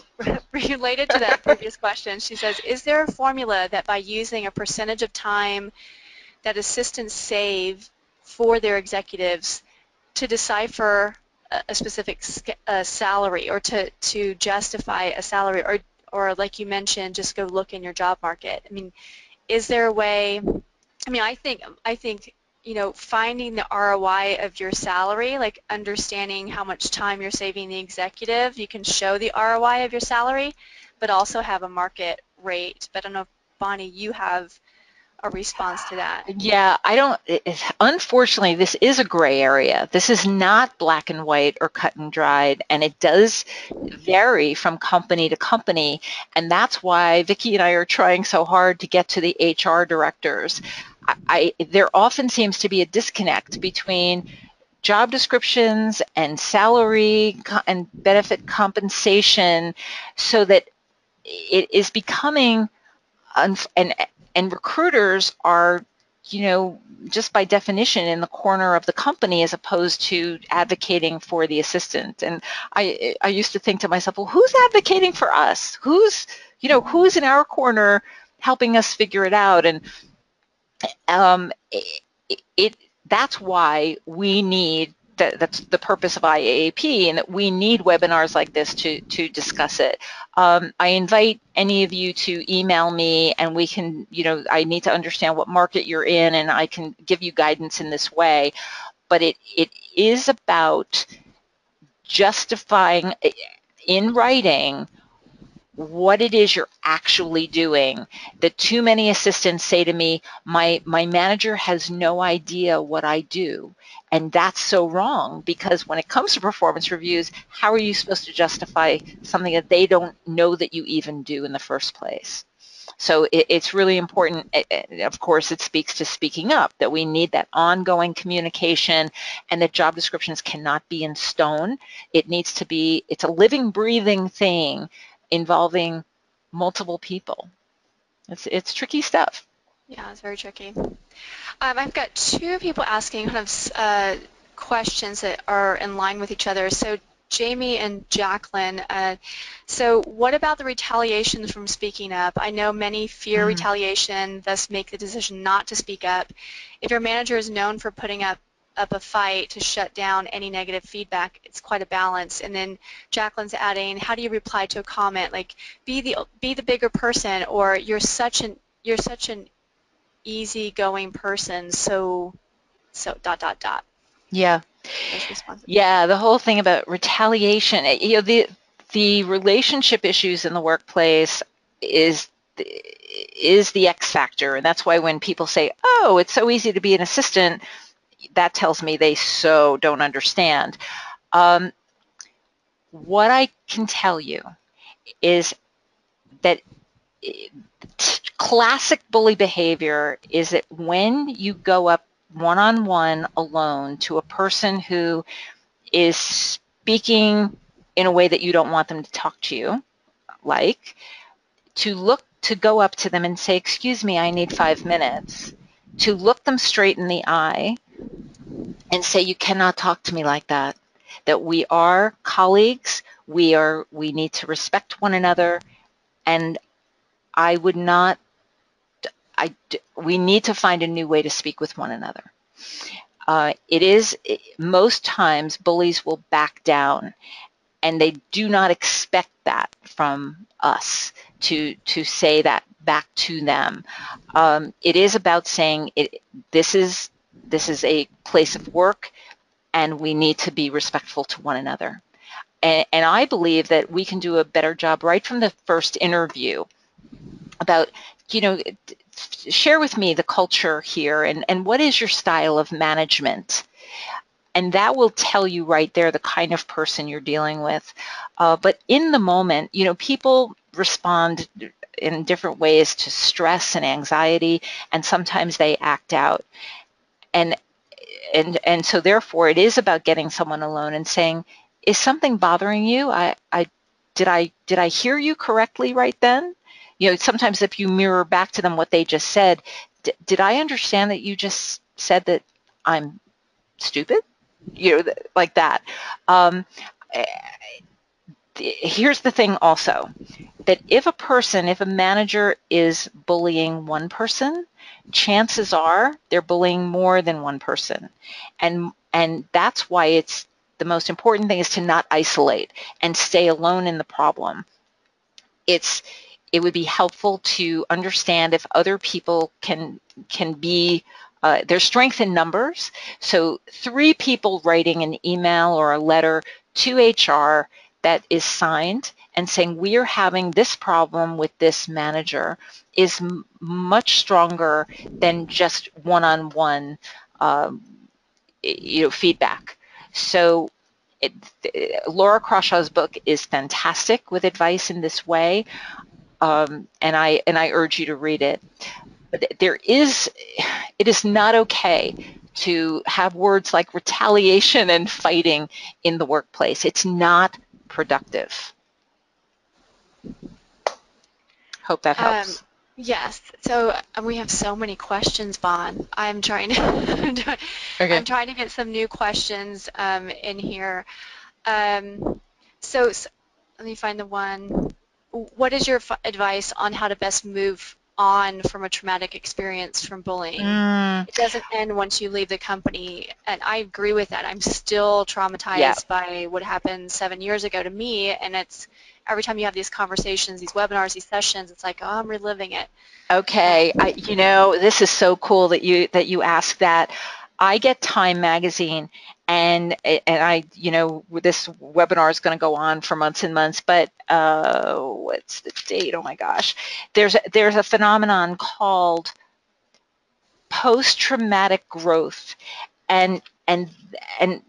related to that previous question, she says, is there a formula that by using a percentage of time that assistants save for their executives to decipher a specific salary, or to justify a salary, or like you mentioned, just go look in your job market? I mean, is there a way? I mean, I think finding the ROI of your salary, like understanding how much time you're saving the executive, you can show the ROI of your salary, but also have a market rate. But I don't know if, Bonnie, you have a response to that? Yeah, unfortunately, this is a gray area. This is not black and white or cut and dried, and it does vary from company to company. And that's why Vickie and I are trying so hard to get to the HR directors. There often seems to be a disconnect between job descriptions and salary and benefit compensation, so that it is becoming, and recruiters are, just by definition in the corner of the company as opposed to advocating for the assistant. And I used to think to myself, well, who's advocating for us? Who's in our corner helping us figure it out? And that's why we need that's the purpose of IAAP, and that we need webinars like this to discuss it. I invite any of you to email me, and we can, I need to understand what market you're in, and I can give you guidance in this way. But it is about justifying in writing what it is you're actually doing. That too many assistants say to me, my manager has no idea what I do. And that's so wrong, because when it comes to performance reviews, how are you supposed to justify something that they don't know that you even do in the first place? So it's really important. Of course, it speaks to speaking up, that we need that ongoing communication, and that job descriptions cannot be in stone. It needs to be, it's a living, breathing thing involving multiple people. It's tricky stuff. Yeah, it's very tricky. I've got two people asking kind of questions that are in line with each other. So Jamie and Jacqueline, so what about the retaliation from speaking up? I know many fear retaliation, thus make the decision not to speak up. If your manager is known for putting up a fight to shut down any negative feedback, it's quite a balance. And then Jacqueline's adding, how do you reply to a comment like, be the bigger person, or you're such an easygoing person, so ... Yeah. Yeah, the whole thing about retaliation, the relationship issues in the workplace is the X factor. And that's why when people say, oh, it's so easy to be an assistant, that tells me they so don't understand. What I can tell you is that classic bully behavior is that when you go up one-on-one alone to a person who is speaking in a way that you don't want them to talk to you, like to go up to them and say, excuse me, I need 5 minutes, to look them straight in the eye and say, you cannot talk to me like that, that we are colleagues, we need to respect one another, and we need to find a new way to speak with one another. Most times bullies will back down, and they do not expect that from us to say that back to them. It is about saying this is a place of work, and we need to be respectful to one another. And I believe that we can do a better job right from the first interview about, share with me the culture here, and what is your style of management? And that will tell you right there the kind of person you're dealing with. But in the moment, people respond in different ways to stress and anxiety, and sometimes they act out. And so therefore, it is about getting someone alone and saying, is something bothering you? Did I hear you correctly right then? Sometimes if you mirror back to them what they just said, did I understand that you just said that I'm stupid? Like that. Here's the thing also, that if a manager is bullying one person, chances are they're bullying more than one person. And that's why it's the most important thing is to not isolate and stay alone in the problem. It would be helpful to understand if other people can be, there's strength in numbers. So 3 people writing an email or a letter to HR that is signed and saying, we are having this problem with this manager, is much stronger than just one-on-one feedback. So Laura Crawshaw's book is fantastic with advice in this way, and I urge you to read it. But it is not okay to have words like retaliation and fighting in the workplace. It's not productive. Hope that helps. Yes. So we have so many questions, Bon. I'm trying to I'm trying to get some new questions in here. So let me find the one. What is your advice on how to best move on from a traumatic experience from bullying? It doesn't end once you leave the company, and I agree with that. I'm still traumatized by what happened 7 years ago to me, and it's every time you have these conversations, these webinars, these sessions, it's like, oh, I'm reliving it. Okay, this is so cool that you asked that. I get Time magazine, and I, this webinar is going to go on for months and months, but what's the date? Oh my gosh. There's a phenomenon called post-traumatic growth, and it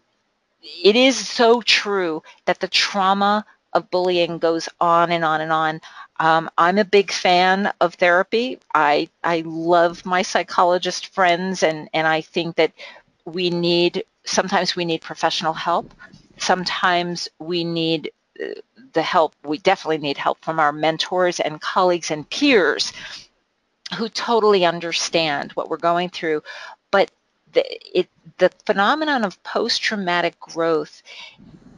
is so true that the trauma of bullying goes on and on and on. I'm a big fan of therapy. I love my psychologist friends, and I think that sometimes we need professional help. Sometimes we need the help. We definitely need help from our mentors and colleagues and peers who totally understand what we're going through. But the phenomenon of post-traumatic growth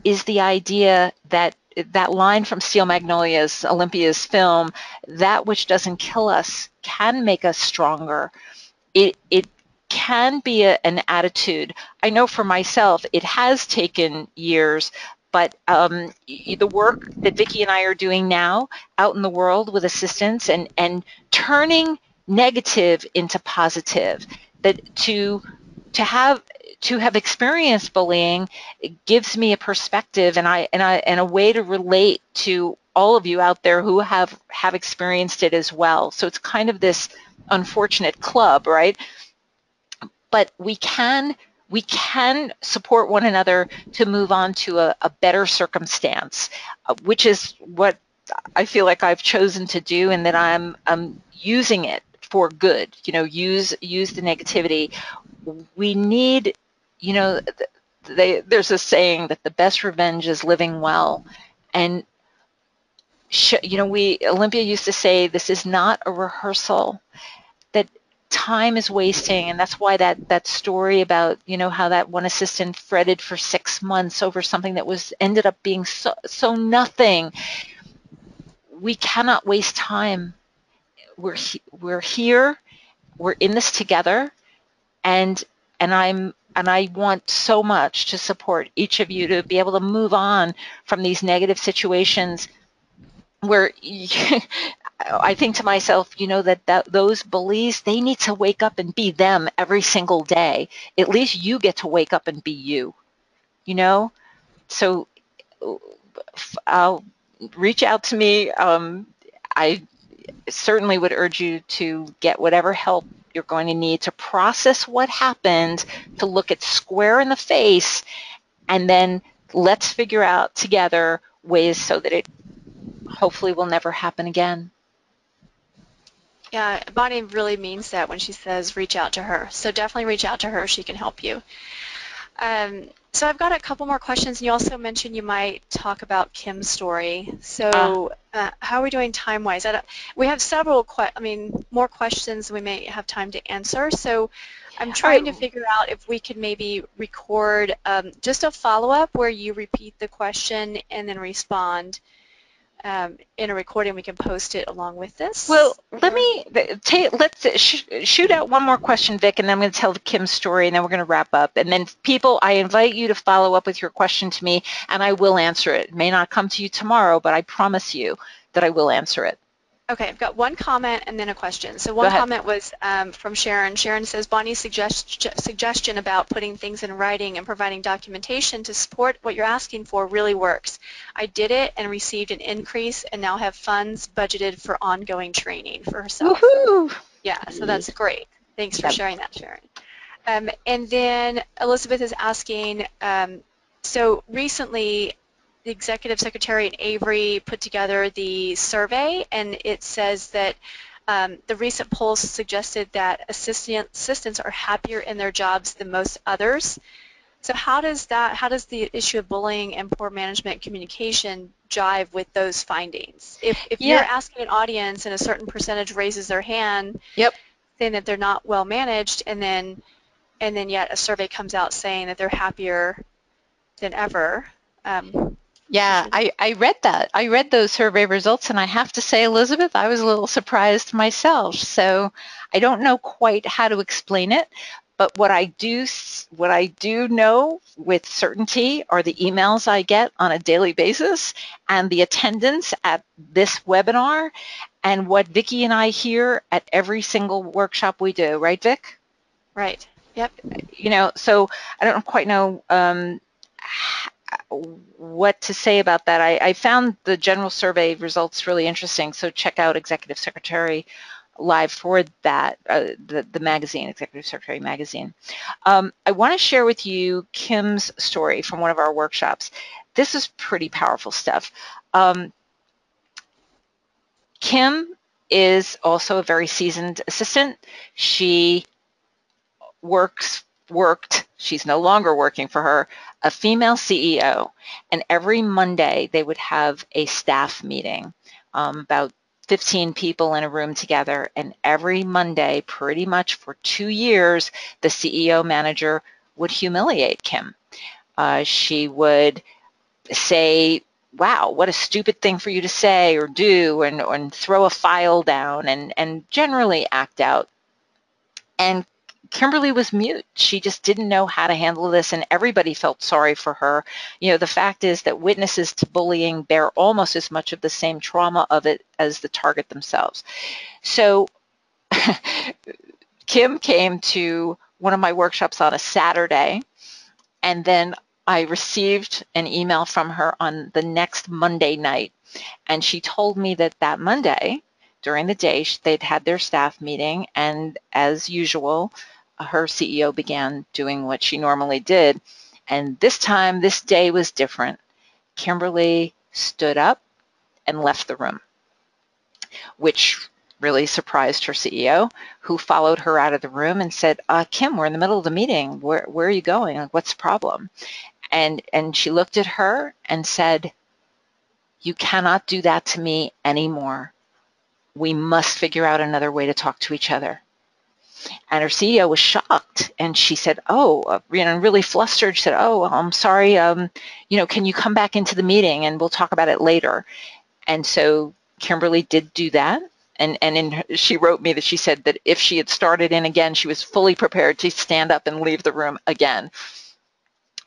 is the idea that line from Steel Magnolias, Olympia's film, that which doesn't kill us can make us stronger. It can be an attitude. I know for myself, it has taken years, but the work that Vickie and I are doing now out in the world with assistants and turning negative into positive, that to have experienced bullying, it gives me a perspective and a way to relate to all of you out there who have experienced it as well. So it's kind of this unfortunate club, right? But we can support one another to move on to a better circumstance, which is what I feel like I've chosen to do, and that I'm using it for good. Use the negativity. We need, there's a saying that the best revenge is living well, and Olympia used to say, this is not a rehearsal, that time is wasting, and that's why that story about how that one assistant fretted for 6 months over something that ended up being so nothing. We cannot waste time. We're here. We're in this together, and I want so much to support each of you to be able to move on from these negative situations where I think to myself, that those bullies, they need to wake up and be them every single day. At least you get to wake up and be you, So I'll reach out to me. I certainly would urge you to get whatever help you're going to need to process what happened, to look it square in the face, and then let's figure out together ways so that it hopefully will never happen again. Yeah, Bonnie really means that when she says reach out to her. So definitely reach out to her. She can help you. So I've got a couple more questions. You also mentioned you might talk about Kim's story. So how are we doing time-wise? We have several more questions we may have time to answer. So I'm trying to figure out if we could maybe record just a follow-up where you repeat the question and then respond. In a recording, we can post it along with this. Well, let's shoot out one more question, Vic, and then I'm going to tell Kim's story, and then we're going to wrap up. And then people, I invite you to follow up with your question to me, and I will answer it. It may not come to you tomorrow, but I promise you that I will answer it. Okay, I've got one comment and then a question. So Go one ahead. comment was from Sharon. Sharon says, Bonnie's suggestion about putting things in writing and providing documentation to support what you're asking for really works. I did it and received an increase and now have funds budgeted for ongoing training for herself. Woohoo! Yeah, so that's great. Thanks for Yep. sharing that, Sharon. And then Elizabeth is asking, so recently the Executive Secretary and Avery put together the survey, and it says that the recent polls suggested that assistants are happier in their jobs than most others. So how does the issue of bullying and poor management communication jive with those findings? If you're Yeah. asking an audience and a certain percentage raises their hand Yep. saying that they're not well managed, and then yet a survey comes out saying that they're happier than ever. Yeah, I read that. I read those survey results, and I have to say, Elizabeth, I was a little surprised myself. So I don't know quite how to explain it, but what I do know with certainty are the emails I get on a daily basis and the attendance at this webinar and what Vickie and I hear at every single workshop we do. Right, Vic? Right. Yep. So I don't quite know what to say about that. I found the general survey results really interesting, so check out Executive Secretary Live for that, the magazine, Executive Secretary Magazine. I want to share with you Kim's story from one of our workshops. This is pretty powerful stuff. Kim is also a very seasoned assistant. She she's no longer working for her, a female CEO, and every Monday they would have a staff meeting, about 15 people in a room together, and every Monday, pretty much for 2 years, the CEO manager would humiliate Kim. She would say, wow, what a stupid thing for you to say or do, and throw a file down and generally act out. And Kimberly was mute. She just didn't know how to handle this, and everybody felt sorry for her. The fact is that witnesses to bullying bear almost as much of the same trauma of it as the target themselves. So Kim came to one of my workshops on a Saturday, and then I received an email from her on the next Monday night, and she told me that Monday, during the day, they'd had their staff meeting, and as usual, her CEO began doing what she normally did. And this time, this day was different. Kimberly stood up and left the room, which really surprised her CEO, who followed her out of the room and said, Kim, we're in the middle of the meeting. Where are you going? What's the problem? And she looked at her and said, you cannot do that to me anymore. We must figure out another way to talk to each other. And her CEO was shocked, and she said, really flustered. She said, I'm sorry, can you come back into the meeting and we'll talk about it later? And so Kimberly did do that. She wrote me that she said that if she had started in again, she was fully prepared to stand up and leave the room again.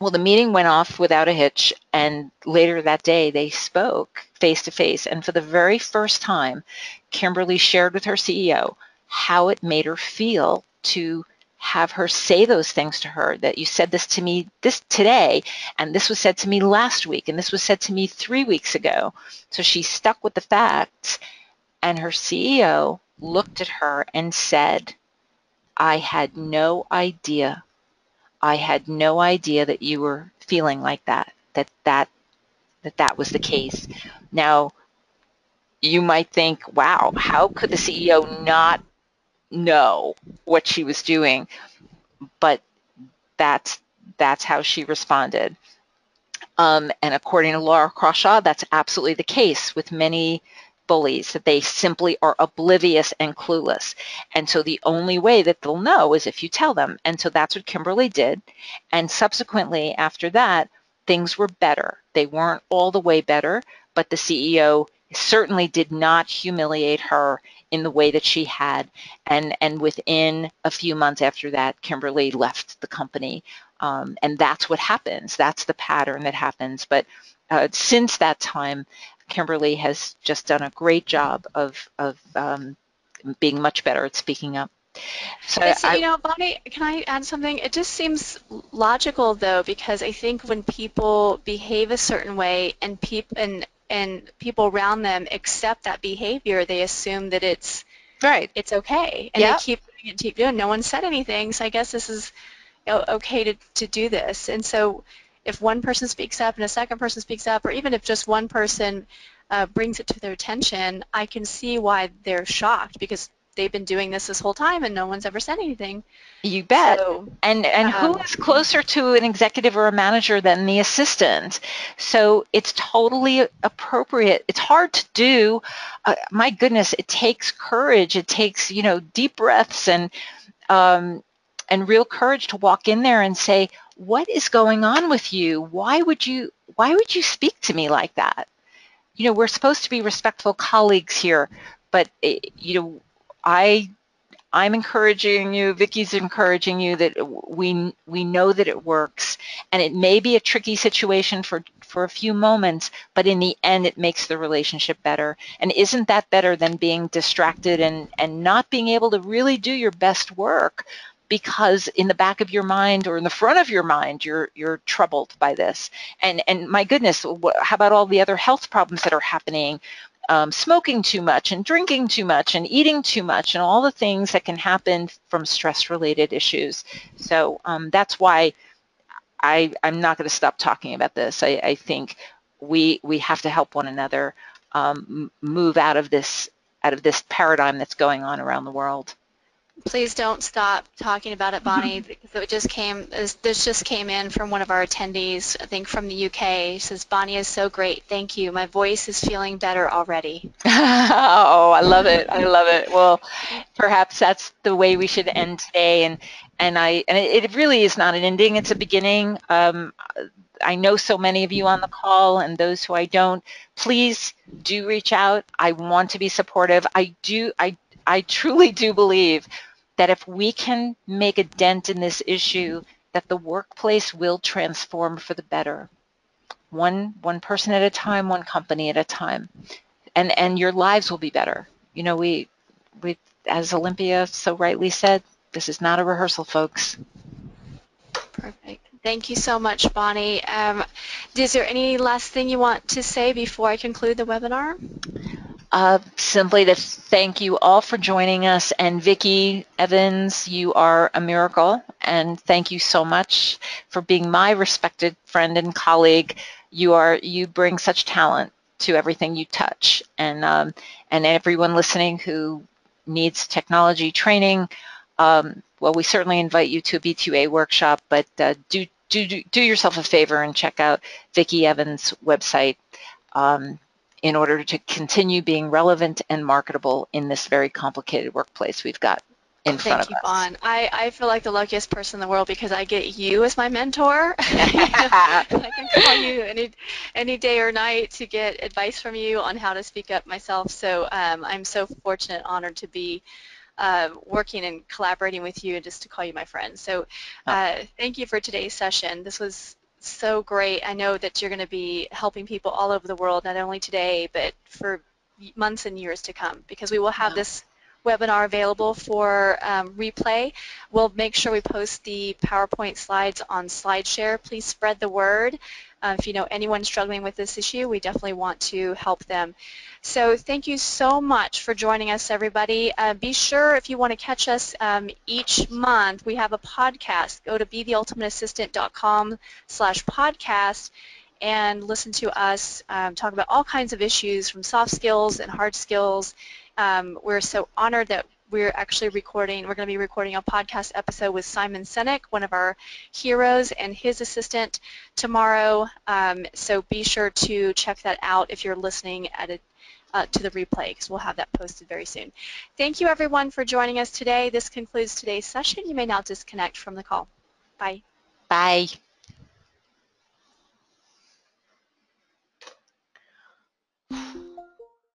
Well, the meeting went off without a hitch, and later that day they spoke face to face. And for the very first time, Kimberly shared with her CEO how it made her feel to have her say those things to her, that you said this to me today, and this was said to me last week, and this was said to me 3 weeks ago. So she stuck with the facts, and her CEO looked at her and said, I had no idea that you were feeling like that was the case. Now, you might think, wow, how could the CEO not know what she was doing? But that's how she responded. And according to Laura Crawshaw, that's absolutely the case with many bullies, that they simply are oblivious and clueless. And so the only way that they'll know is if you tell them. And so that's what Kimberly did. And subsequently, after that, things were better. They weren't all the way better, but the CEO certainly did not humiliate her in the way that she had. And within a few months after that, Kimberly left the company. And that's what happens. That's the pattern that happens. But since that time, Kimberly has just done a great job of being much better at speaking up. So Bonnie, can I add something? It just seems logical, though, because I think when people behave a certain way and people around them accept that behavior, they assume that it's right. It's okay, and they keep doing it, keep doing it. No one said anything, so I guess this is okay to do this. And so if one person speaks up and a second person speaks up, or even if just one person brings it to their attention, I can see why they're shocked, because they've been doing this whole time and no one's ever said anything. You bet. So, and who is closer to an executive or a manager than the assistant? So it's totally appropriate. It's hard to do. My goodness, it takes courage. It takes, deep breaths and real courage to walk in there and say, what is going on with you? Why would you speak to me like that? We're supposed to be respectful colleagues here, but I'm encouraging you, Vickie's encouraging you, that we know that it works, and it may be a tricky situation for a few moments, but in the end it makes the relationship better. And isn't that better than being distracted and not being able to really do your best work because in the back of your mind or in the front of your mind you're troubled by this? And my goodness, how about all the other health problems that are happening? Smoking too much and drinking too much and eating too much and all the things that can happen from stress-related issues. So that's why I'm not going to stop talking about this. I think we have to help one another move out of this paradigm that's going on around the world. Please don't stop talking about it, Bonnie, because this just came in from one of our attendees, I think from the UK. She says, Bonnie is so great. Thank you. My voice is feeling better already. Oh, I love it. I love it. Well, perhaps that's the way we should end today. And it really is not an ending. It's a beginning. I know so many of you on the call, and those who I don't, please do reach out. I want to be supportive. I truly do believe that if we can make a dent in this issue, that the workplace will transform for the better. One person at a time, one company at a time. And your lives will be better. We as Olympia so rightly said, this is not a rehearsal, folks. Perfect. Thank you so much, Bonnie. Is there any last thing you want to say before I conclude the webinar? Simply to thank you all for joining us, and Vickie Evans, you are a miracle, and thank you so much for being my respected friend and colleague. You bring such talent to everything you touch, and everyone listening who needs technology training, well, we certainly invite you to a B2A workshop, but do yourself a favor and check out Vickie Evans' website in order to continue being relevant and marketable in this very complicated workplace we've got in front of us. Thank you, Bon. I feel like the luckiest person in the world because I get you as my mentor. I can call you any day or night to get advice from you on how to speak up myself. So I'm so fortunate, honored to be working and collaborating with you and just to call you my friend. So thank you for today's session. This was so great. I know that you're going to be helping people all over the world, not only today, but for months and years to come, because we will have this webinar available for replay. We'll make sure we post the PowerPoint slides on SlideShare. Please spread the word. If you know anyone struggling with this issue, we definitely want to help them. So thank you so much for joining us, everybody. Be sure, if you want to catch us each month, we have a podcast. Go to betheultimateassistant.com/podcast and listen to us talk about all kinds of issues from soft skills and hard skills. We're so honored that we're going to be recording a podcast episode with Simon Sinek, one of our heroes, and his assistant tomorrow. So be sure to check that out if you're listening to the replay, because we'll have that posted very soon. Thank you, everyone, for joining us today. This concludes today's session. You may now disconnect from the call. Bye. Bye.